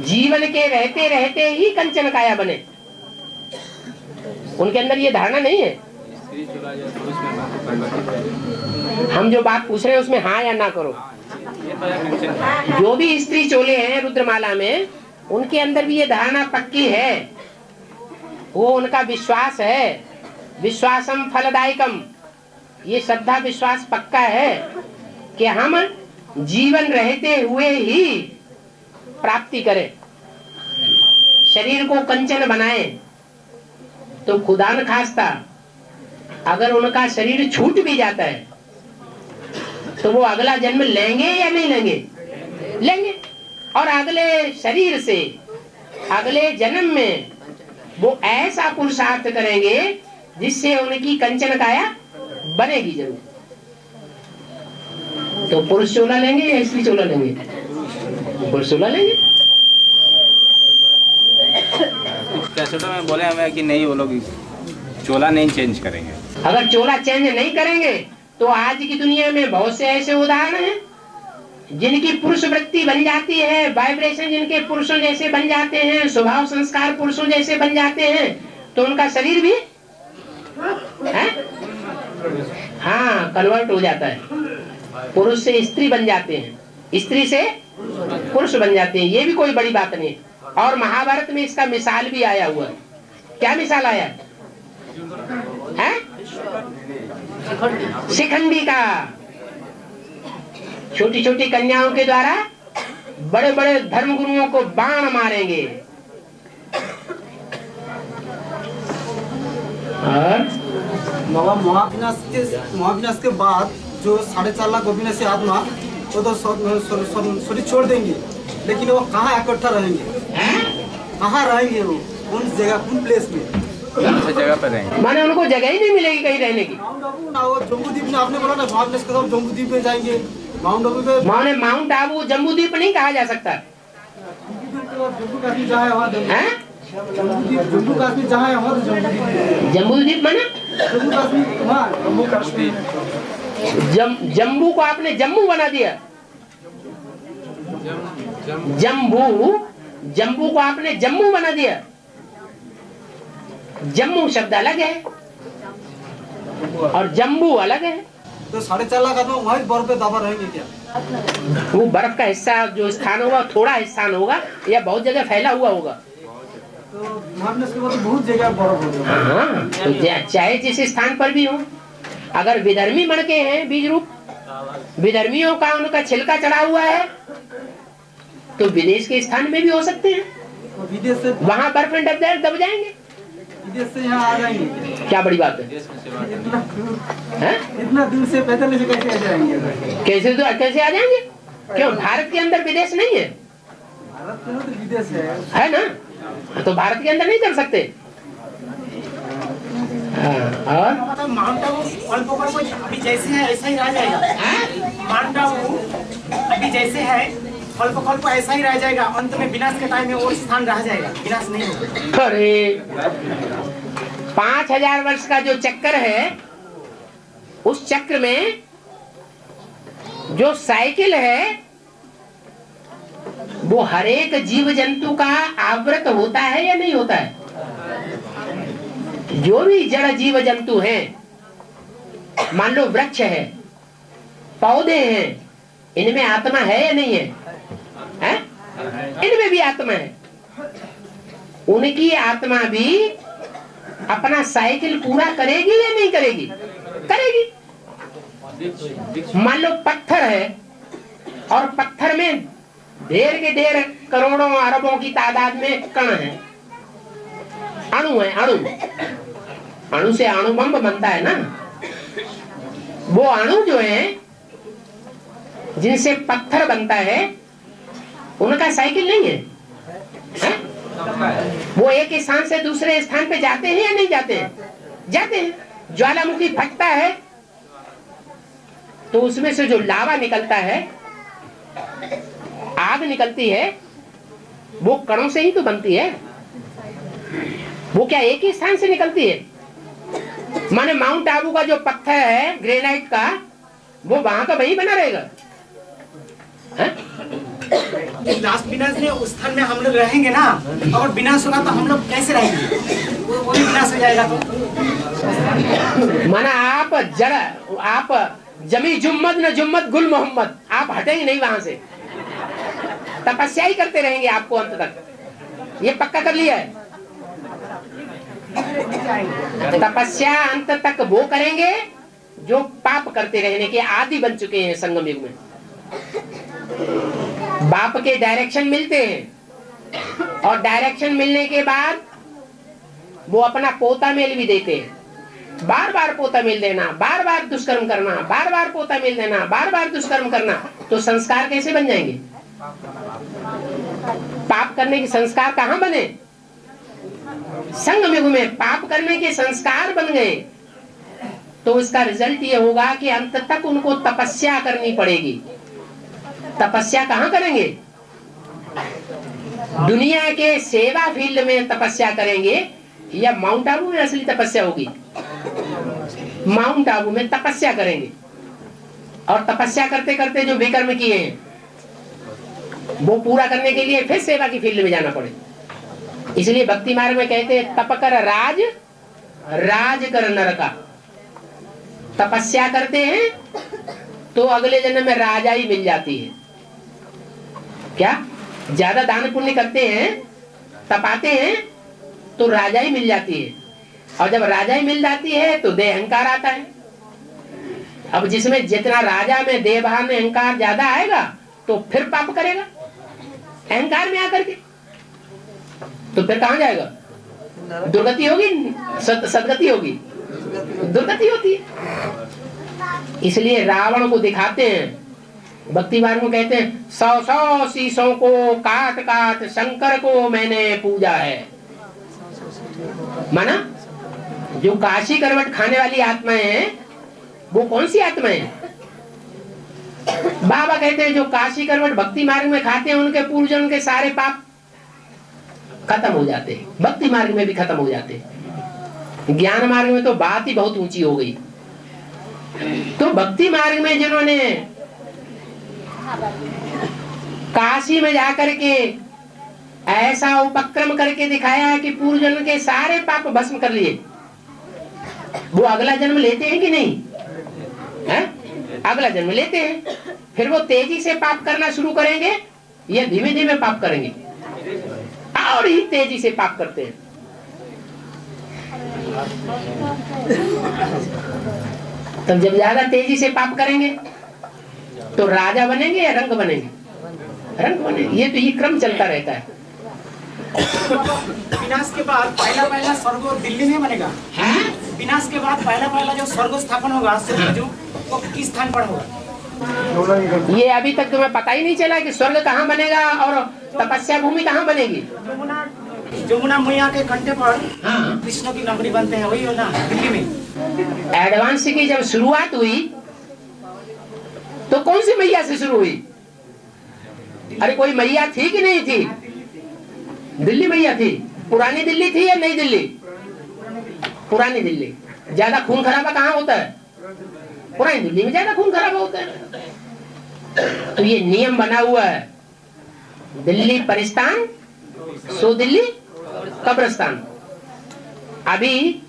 जीवन के रहते रहते ही कंचन काया बने। उनके अंदर ये धारणा नहीं है। हम जो बात पूछ रहे हैं उसमें हाँ या ना करो। जो भी स्त्री चोले हैं रुद्रमाला में, उनके अंदर भी ये धारणा पक्की है, वो उनका विश्वास है, विश्वासम फलदायकम, ये श्रद्धा विश्वास पक्का है कि हम जीवन रहते हुए ही प्राप्ति करें, शरीर को कंचन बनाए। तो खुदा न खास्ता अगर उनका शरीर छूट भी जाता है तो वो अगला जन्म लेंगे या नहीं लेंगे? लेंगे। और अगले शरीर से अगले जन्म में वो ऐसा पुरुषार्थ करेंगे जिससे उनकी कंचन काया बनेगी जरूर। तो पुरुष चोला लेंगे या स्त्री चोला लेंगे? पुरुष चोला लेंगे। कैसेटों में बोले हमें कि नहीं, वो लोग चोला नहीं चेंज करेंगे। अगर चोला चेंज नहीं करेंगे तो आज की दुनिया में बहुत से ऐसे उदाहरण हैं जिनकी पुरुष वृत्ति बन जाती है, वाइब्रेशन जिनके पुरुषों जैसे बन जाते हैं, स्वभाव संस्कार पुरुषों जैसे बन जाते हैं, तो उनका शरीर भी है? हाँ, कन्वर्ट हो जाता है, पुरुष से स्त्री बन जाते हैं, स्त्री से पुरुष बन जाते हैं। ये भी कोई बड़ी बात नहीं। और महाभारत में इसका मिसाल भी आया हुआ है। क्या मिसाल आया है? शिखंडी का, छोटी छोटी कन्याओं के द्वारा बड़े बड़े धर्म गुरुओं को बाण मारेंगे। और महाविनाश के बाद जो 4.5 लाख अविनाशी आत्मा वो तो शरीर छोड़ देंगे, लेकिन वो कहाँ इकट्ठा रहेंगे? कहाँ रहेंगे वो? कौन जगह, कौन प्लेस में? कौन सी जगह पर रहेंगे? माने उनको जगह ही नहीं मिलेगी कहीं रहने की। जम्बू द्वीप में आपने बोला ना, महाविनाश के बाद जम्बू द्वीप में जाएंगे। माउंट आबू पे माने माउंट आबू जम्बू द्वीप नहीं कहा जा सकता। जम्मू कश्मीर जहाँ है वहाँ जम्मू कश्मीर जहाँ है वहाँ जम्बू द्वीप माने जम्मू कश्मीर, वहाँ जम्मू कश्मीर। जम्बू को आपने जम्मू बना दिया। जम्बू को आपने जम्मू बना दिया। जम्मू शब्द अलग है और जम्बू अलग है। तो 4.5 लाख आदमी वहीं बर्फ पे दबा रहेंगे क्या? वो बर्फ का हिस्सा जो स्थान होगा थोड़ा स्थान होगा या बहुत जगह फैला हुआ होगा? तो महाविनाश के बाद बहुत जगह बर्फ होगा। हाँ, तो चाहे जिस स्थान पर भी हो, अगर विधर्मी मणके हैं बीज रूप, विधर्मियों का उनका छिलका चढ़ा हुआ है, तो विदेश के स्थान में भी हो सकते हैं। तो विदेश से वहाँ बर्फ में दब जाएंगे। विदेश से यहाँ आ जाएंगे क्या बड़ी बात है? इतना दूर से पैदल से कैसे आ जाएंगे? कैसे आ जाएंगे? क्यों, भारत के अंदर विदेश नहीं है? भारत में तो विदेश है ना, तो भारत के अंदर नहीं चल सकते। और माउंट आबू अभी जैसे है ऐसा ही रह जाएगा। माउंट आबू अभी जैसे है कल्प ऐसा ही रह जाएगा। अंत में विनाश के टाइम में और स्थान रह जाएगा, विनाश नहीं होगा। अरे 5000 वर्ष का जो चक्कर है, उस चक्र में जो साइकिल है वो हर एक जीव जंतु का आवृत होता है या नहीं होता है? जो भी जड़ जीव जंतु हैं, मान लो वृक्ष है, पौधे हैं, इनमें आत्मा है या नहीं है? है? इनमें भी आत्मा है। उनकी आत्मा भी अपना साइकिल पूरा करेगी या नहीं करेगी? करेगी। मान लो पत्थर है और पत्थर में ढेर के ढेर करोड़ों अरबों की तादाद में कण है, अणु है। अणु से अणु बम बनता है ना। वो अणु जो है जिनसे पत्थर बनता है, उनका साइकिल नहीं है, है? वो एक स्थान से दूसरे स्थान पे जाते हैं या नहीं जाते हैं? जाते हैं। ज्वालामुखी फटता है तो उसमें से जो लावा निकलता है, आग निकलती है, वो कणों से ही तो बनती है। वो क्या एक ही स्थान से निकलती है? माने माउंट आबू का जो पत्थर है ग्रेनाइट का, वो वहां का वही बना रहेगा। लास्ट विनाश में उस स्थान में हम लोग रहेंगे ना, और विनाश होगा तो हम लोग कैसे रहेंगे? वो भी विनाश हो जाएगा। तो माना आप जमी जुम्मद न जुम्मद गुल मोहम्मद, आप हटेंगे नहीं वहां से, तपस्या ही करते रहेंगे आपको अंत तक। ये पक्का कर लिया है। तपस्या अंत तक वो करेंगे जो पाप करते रहने के आदी बन चुके हैं संगम युग में। बाप के डायरेक्शन मिलते हैं और डायरेक्शन मिलने के बाद वो अपना पोता मेल भी देते हैं। बार बार पोता मेल देना, बार बार दुष्कर्म करना, बार बार पोता मेल देना, बार बार दुष्कर्म करना, तो संस्कार कैसे बन जाएंगे? पाप करने के संस्कार कहाँ बने? संगम युग में पाप करने के संस्कार बन गए, तो इसका रिजल्ट ये होगा कि अंत तक उनको तपस्या करनी पड़ेगी। तपस्या कहाँ करेंगे? दुनिया के सेवा फील्ड में तपस्या करेंगे या माउंट आबू में असली तपस्या होगी? माउंट आबू में तपस्या करेंगे और तपस्या करते करते जो विकर्म किए हैं वो पूरा करने के लिए फिर सेवा की फील्ड में जाना पड़े। इसलिए भक्ति मार्ग में कहते हैं तप कर राज, राज कर नरका। तपस्या करते हैं तो अगले जन्म में राजाई मिल जाती है। क्या ज्यादा दान पुण्य करते हैं, तपाते हैं तो राजाई मिल जाती है, और जब राजाई मिल जाती है तो देह अहंकार आता है। अब जिसमें जितना राजा में देह भाव में अहंकार ज्यादा आएगा तो फिर पाप करेगा अहंकार में आकर के, तो फिर कहां जाएगा? दुर्गति होगी, सदगति होगी, दुर्गति होती है। इसलिए रावण को दिखाते हैं, भक्ति मार्ग में कहते हैं 100 शीशों को काट काट शंकर को मैंने पूजा है। माना जो काशी करवट खाने वाली आत्माएं हैं वो कौन सी आत्माएं हैं? बाबा कहते हैं जो काशी करवट भक्ति मार्ग में खाते हैं उनके पूर्वजन्म के सारे पाप खत्म हो जाते हैं, भक्ति मार्ग में भी खत्म हो जाते हैं। ज्ञान मार्ग में तो बात ही बहुत ऊंची हो गई। तो भक्ति मार्ग में जिन्होंने काशी में जाकर के ऐसा उपक्रम करके दिखाया है कि पूर्व जन्म के सारे पाप भस्म कर लिए, वो अगला जन्म लेते हैं कि नहीं है? अगला जन्म लेते हैं। फिर वो तेजी से पाप करना शुरू करेंगे या धीमे धीमे पाप करेंगे? और ही तेजी से पाप करते हैं। तब जब ज्यादा तेजी से पाप करेंगे तो राजा बनेंगे या रंग बनेंगे? रंग बनेंगे। ये क्रम चलता रहता है। विनाश के बाद पहला स्वर्ग दिल्ली में बनेगा। विनाश के बाद पहला जो स्वर्ग स्थापन होगा वो किस स्थान पर होगा? ये अभी तक तुम्हें पता ही नहीं चला कि स्वर्ग कहाँ बनेगा और तपस्या भूमि कहाँ बनेगी। जमुना मैया के कंठे पर कृष्ण की नगरी बनते हैं, वही होना दिल्ली में। एडवांस की जब शुरुआत हुई तो कौन सी मैया से शुरू हुई? अरे कोई मैया थी कि नहीं थी? दिल्ली मैया थी। पुरानी दिल्ली थी या नई दिल्ली? पुरानी दिल्ली। ज्यादा खून खराबा कहाँ होता है? पुरानी दिल्ली में ज्यादा खून खराबा होता है। तो ये नियम बना हुआ है, दिल्ली परिस्तान सो दिल्ली कब्रिस्तान। अभी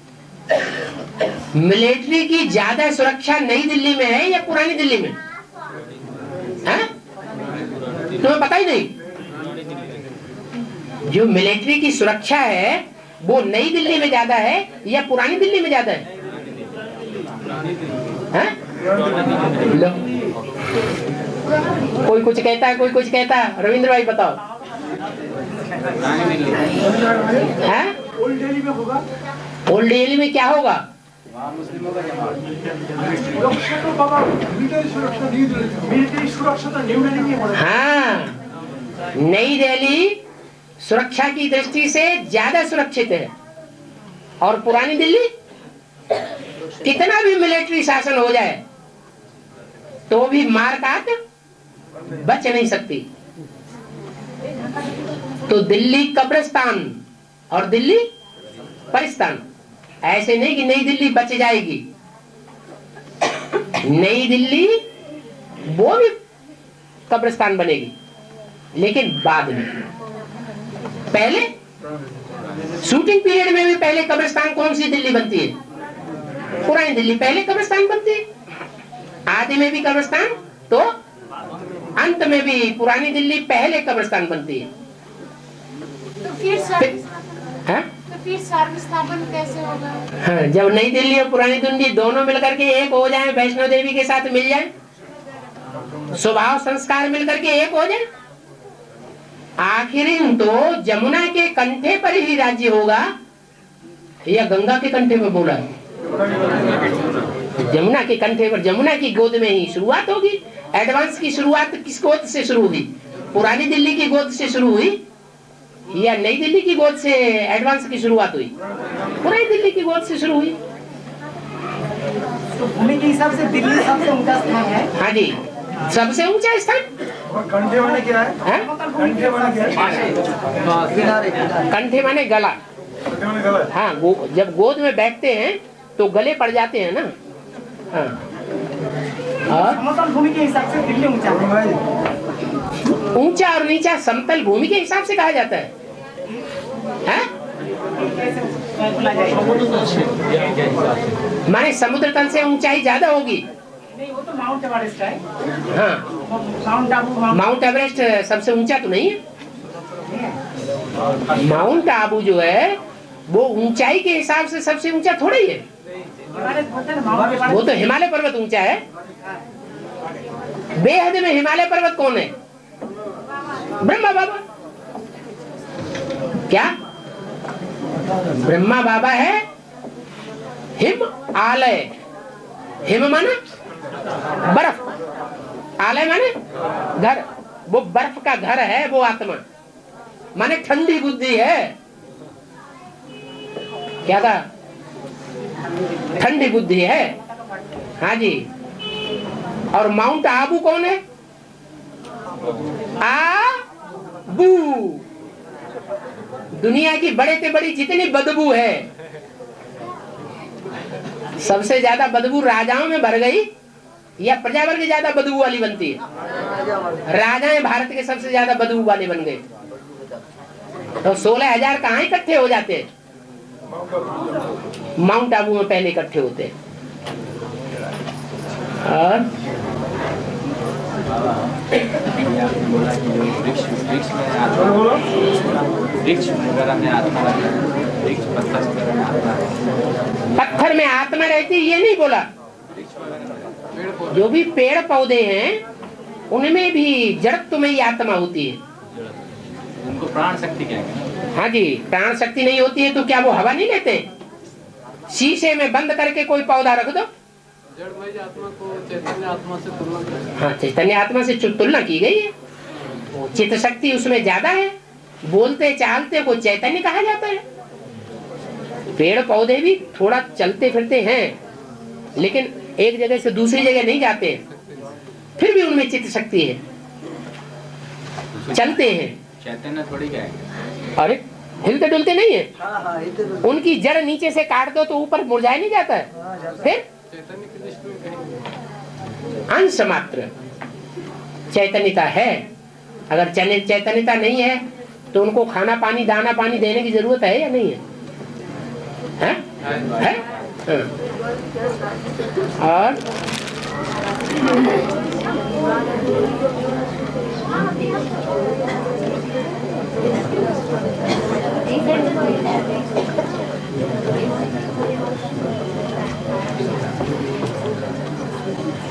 मिलिट्री की ज्यादा सुरक्षा नई दिल्ली में है या पुरानी दिल्ली में है? तुम्हें पता ही नहीं। जो मिलिट्री की सुरक्षा है वो नई दिल्ली में ज्यादा है या पुरानी दिल्ली में ज्यादा है? कोई कुछ कहता है, कोई कुछ कहता है। रविंद्र भाई बताओ। ओल्ड दिल्ली में होगा। ओल्ड दिल्ली में क्या होगा? हाँ, नई दिल्ली सुरक्षा की दृष्टि से ज्यादा सुरक्षित है और पुरानी दिल्ली कितना भी मिलिट्री शासन हो जाए तो भी मार काट बच नहीं सकती। तो दिल्ली कब्रिस्तान और दिल्ली परिस्तान। ऐसे नहीं कि नई दिल्ली बच जाएगी। नई दिल्ली वो भी कब्रिस्तान बनेगी, लेकिन बाद में। पहले शूटिंग पीरियड में भी पहले कब्रिस्तान कौन सी दिल्ली बनती है? पुरानी दिल्ली पहले कब्रिस्तान बनती है। आदि में भी कब्रिस्तान तो अंत में भी पुरानी दिल्ली पहले कब्रिस्तान बनती है। तो फिर स्वर्ग स्थापन कैसे होगा? हाँ, जब नई दिल्ली और पुरानी दिल्ली दोनों मिलकर के एक हो जाए, वैष्णो देवी के साथ मिल जाए, स्वभाव संस्कार मिलकर के एक हो जाए, आखिर तो जमुना के कंठे पर ही राज्य होगा या गंगा के कंठे पर बोला है? जमुना के कंठे पर, जमुना की गोद में ही शुरुआत होगी। एडवांस की शुरुआत किस गोद से शुरू हुई? पुरानी दिल्ली की गोद से शुरू हुई या नई दिल्ली की गोद से एडवांस की शुरुआत हुई? पुरानी दिल्ली की गोद से शुरू हुई। तो भूमि के हिसाब से दिल्ली सबसे ऊंचा स्थान है। हाँ जी, सबसे ऊंचा स्थान। कंठे माने क्या है? कंठे माने क्या है? कंठे माने गला। हाँ, जब गोद में बैठते हैं तो गले पड़ जाते हैं ना। हाँ। और समतल भूमि के हिसाब से दिल्ली ऊंचा है। ऊंचा और नीचा समतल भूमि के हिसाब से कहा जाता है। माने समुद्र तल से ऊंचाई ज्यादा होगी। नहीं, वो तो माउंट एवरेस्ट है। हाँ, माउंट एवरेस्ट सबसे ऊंचा तो नहीं है। माउंट आबू जो है वो ऊंचाई के हिसाब से सबसे ऊंचा थोड़ा ही है। वो तो हिमालय पर्वत ऊंचा है। बेहद में हिमालय पर्वत कौन है? ब्रह्मा बाबा। क्या ब्रह्मा बाबा है? हिम आलय, हिम माने बर्फ, आलय माने घर। वो बर्फ का घर है वो आत्मा, माने ठंडी बुद्धि है। क्या था? ठंडी बुद्धि है। हाँ जी। और माउंट आबू कौन है? आबू। दुनिया की बड़े से बड़ी जितनी बदबू है, सबसे ज्यादा बदबू राजाओं में भर गई या प्रजावर्ग ज्यादा बदबू वाली बनती है? राजाएं भारत के सबसे ज्यादा बदबू वाले बन गए। तो 16,000 कहाँ इकट्ठे हो जाते हैं? माउंट आबू में पहले इकट्ठे होते हैं। और पत्थर में आत्मा रहती, ये नहीं बोला। जो भी पेड़ पौधे हैं उनमें भी जड़त्व में ही आत्मा होती है। उनको प्राण शक्ति कहेंगे। हाँ जी, प्राण शक्ति नहीं होती है तो क्या वो हवा नहीं लेते? शीशे में बंद करके कोई पौधा रख दो। जड़मय आत्मा को चैतन्य आत्मा से तुलना, हाँ, चैतन्य आत्मा से तुलना की गई है। चित्त शक्ति उसमें ज्यादा है। बोलते चालते को चैतन्य कहा जाता है। पेड़ पौधे भी थोड़ा चलते फिरते हैं, लेकिन एक जगह से दूसरी जगह नहीं जाते, फिर भी उनमें चित्त शक्ति है, चलते हैं। चैतन्य थोड़ी कहेंगे। अरे हिलते डुलते नहीं है। उनकी जड़ नीचे से काट दो तो ऊपर मुरझाया नहीं जाता है। फिर चैतन्य की दृष्टि में कहेंगे अंश मात्र चैतन्यता है। अगर चैतन्यता नहीं है तो उनको खाना पानी दाना पानी देने की जरूरत है या नहीं है? है? है? हाँ। और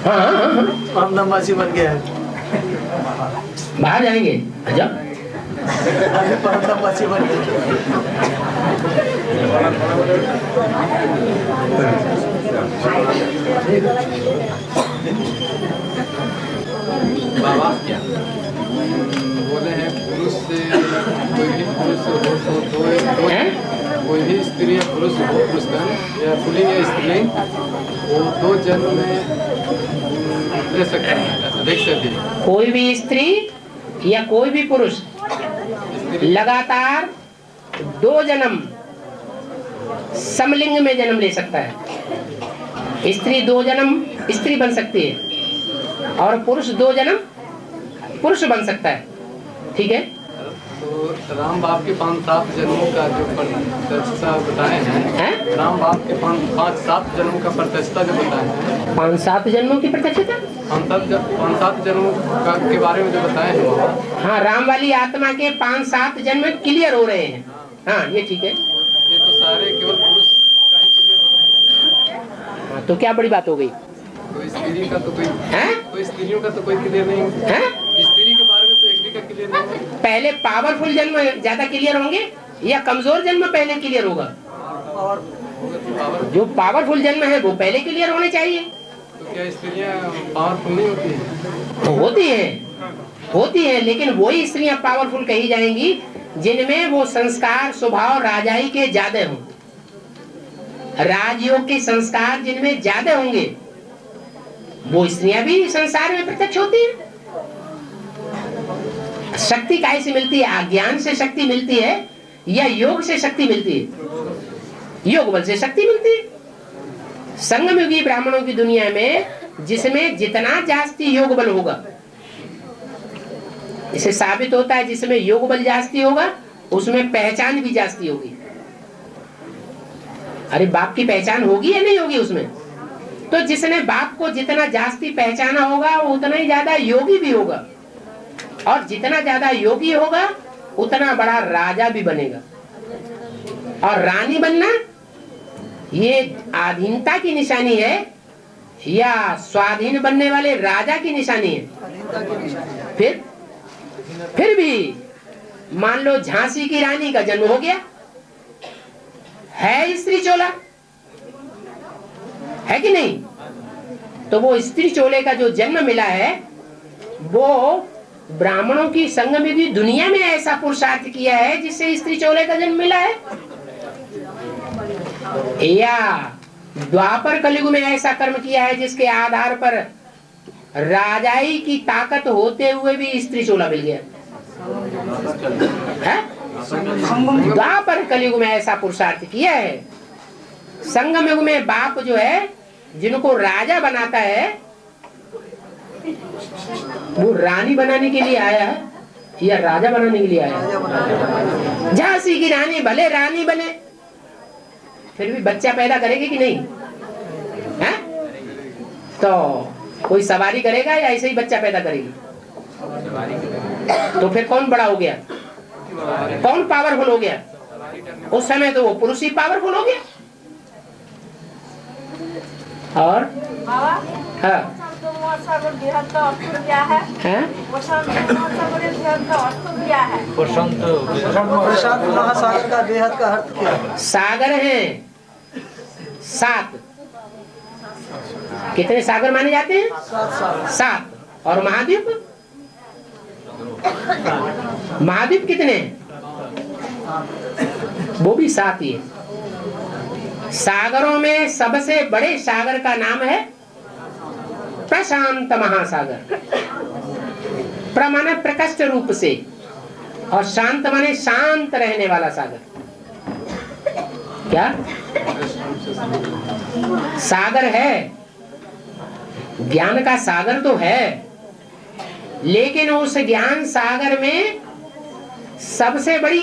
हाँ, परमदमासी बन गया है। बाहर जाएंगे। अच्छा, परमदमासी बन गया। बाबा क्या बोले हैं पुरुष से कोई भी पुरुष हो तो कोई भी स्त्री या पुरुष हो, पुरुष या पुल्लिंग या स्त्रीलिंग, वो 2 जन्म में ले सकता है, देख सकती है। कोई भी स्त्री या कोई भी पुरुष लगातार 2 जन्म समलिंग में जन्म ले सकता है। स्त्री 2 जन्म स्त्री बन सकती है और पुरुष 2 जन्म पुरुष बन सकता है। ठीक है। तो राम बाप के 5-7 जन्मों का जो प्रत्यक्षता बताए हैं, राम बाप के 5-7 जन्मों का प्रत्यक्षता जो बताए हैं, 5-7 जन्मों की प्रत्यक्षता, 5-7 जन्मों के बारे में जो बताए हैं। हाँ, राम वाली आत्मा के 5-7 जन्म क्लियर हो रहे हैं। हाँ, ये ठीक है। ये तो सारे केवल पुरुष का ही क्लियर हो रहे हैं। हाँ, तो क्या बड़ी बात हो गई? तो स्त्री का तो कोई स्त्रियों का तो कोई क्लियर नहीं है। स्त्री के बारे में तो एक भी का क्लियर नहीं है। पहले पावरफुल जन्म ज्यादा क्लियर होंगे या कमजोर जन्म पहले क्लियर होगा? जो पावरफुल जन्म है वो पहले क्लियर होने चाहिए। तो क्या स्त्रियां पावरफुल नहीं होती हैं? तो होती है, लेकिन वही स्त्रियां पावरफुल कही जाएंगी जिनमें वो संस्कार स्वभाव राजाई के ज्यादा हों। राजयोग के संस्कार जिनमें ज्यादा होंगे वो स्त्रियां भी संसार में प्रत्यक्ष होती हैं। शक्ति काहे से मिलती है? अज्ञान से शक्ति मिलती है या योग से शक्ति मिलती है? योग बल से शक्ति मिलती है। संगमयुगी ब्राह्मणों की दुनिया में जिसमें जितना जास्ती योग बल होगा, इसे साबित होता है जिसमें योग बल जास्ती होगा उसमें पहचान भी जास्ती होगी। अरे बाप की पहचान होगी या नहीं होगी उसमें? तो जिसने बाप को जितना जास्ती पहचाना होगा वो उतना ही ज्यादा योगी भी होगा, और जितना ज्यादा योगी होगा उतना बड़ा राजा भी बनेगा। और रानी बनना ये अधीनता की निशानी है या स्वाधीन बनने वाले राजा की निशानी है? फिर भी मान लो झांसी की रानी का जन्म हो गया, है स्त्री चोला, है कि नहीं? तो वो स्त्री चोले का जो जन्म मिला है वो ब्राह्मणों की संगमयुगी दुनिया में ऐसा पुरुषार्थ किया है जिससे स्त्री चोले का जन्म मिला है, या द्वापर कलयुग में ऐसा कर्म किया है जिसके आधार पर राजाई की ताकत होते हुए भी स्त्री चोला मिल गया है? द्वापर कलयुग में ऐसा पुरुषार्थ किया है। संगम युग में बाप जो है जिनको राजा बनाता है वो रानी बनाने के लिए आया है या राजा बनाने के लिए आया है? झांसी की रानी भले रानी बने फिर भी बच्चा पैदा करेगी कि नहीं है? तो कोई सवारी करेगा या ऐसे ही बच्चा पैदा करेगी? तो फिर कौन बड़ा हो गया, कौन पावरफुल हो गया? उस समय तो वो पुरुष ही पावरफुल हो गया। और हाँ प्रशांत महासागर का बेहद का अर्थ क्या है? सागर है 7। कितने सागर माने जाते हैं? 7। और महाद्वीप? महाद्वीप कितने? वो भी 7 ही है। सागरों में सबसे बड़े सागर का नाम है प्रशांत महासागर। प्र माने प्रकष्ट रूप से और शांत माने शांत रहने वाला सागर। क्या सागर है? ज्ञान का सागर तो है, लेकिन उस ज्ञान सागर में सबसे बड़ी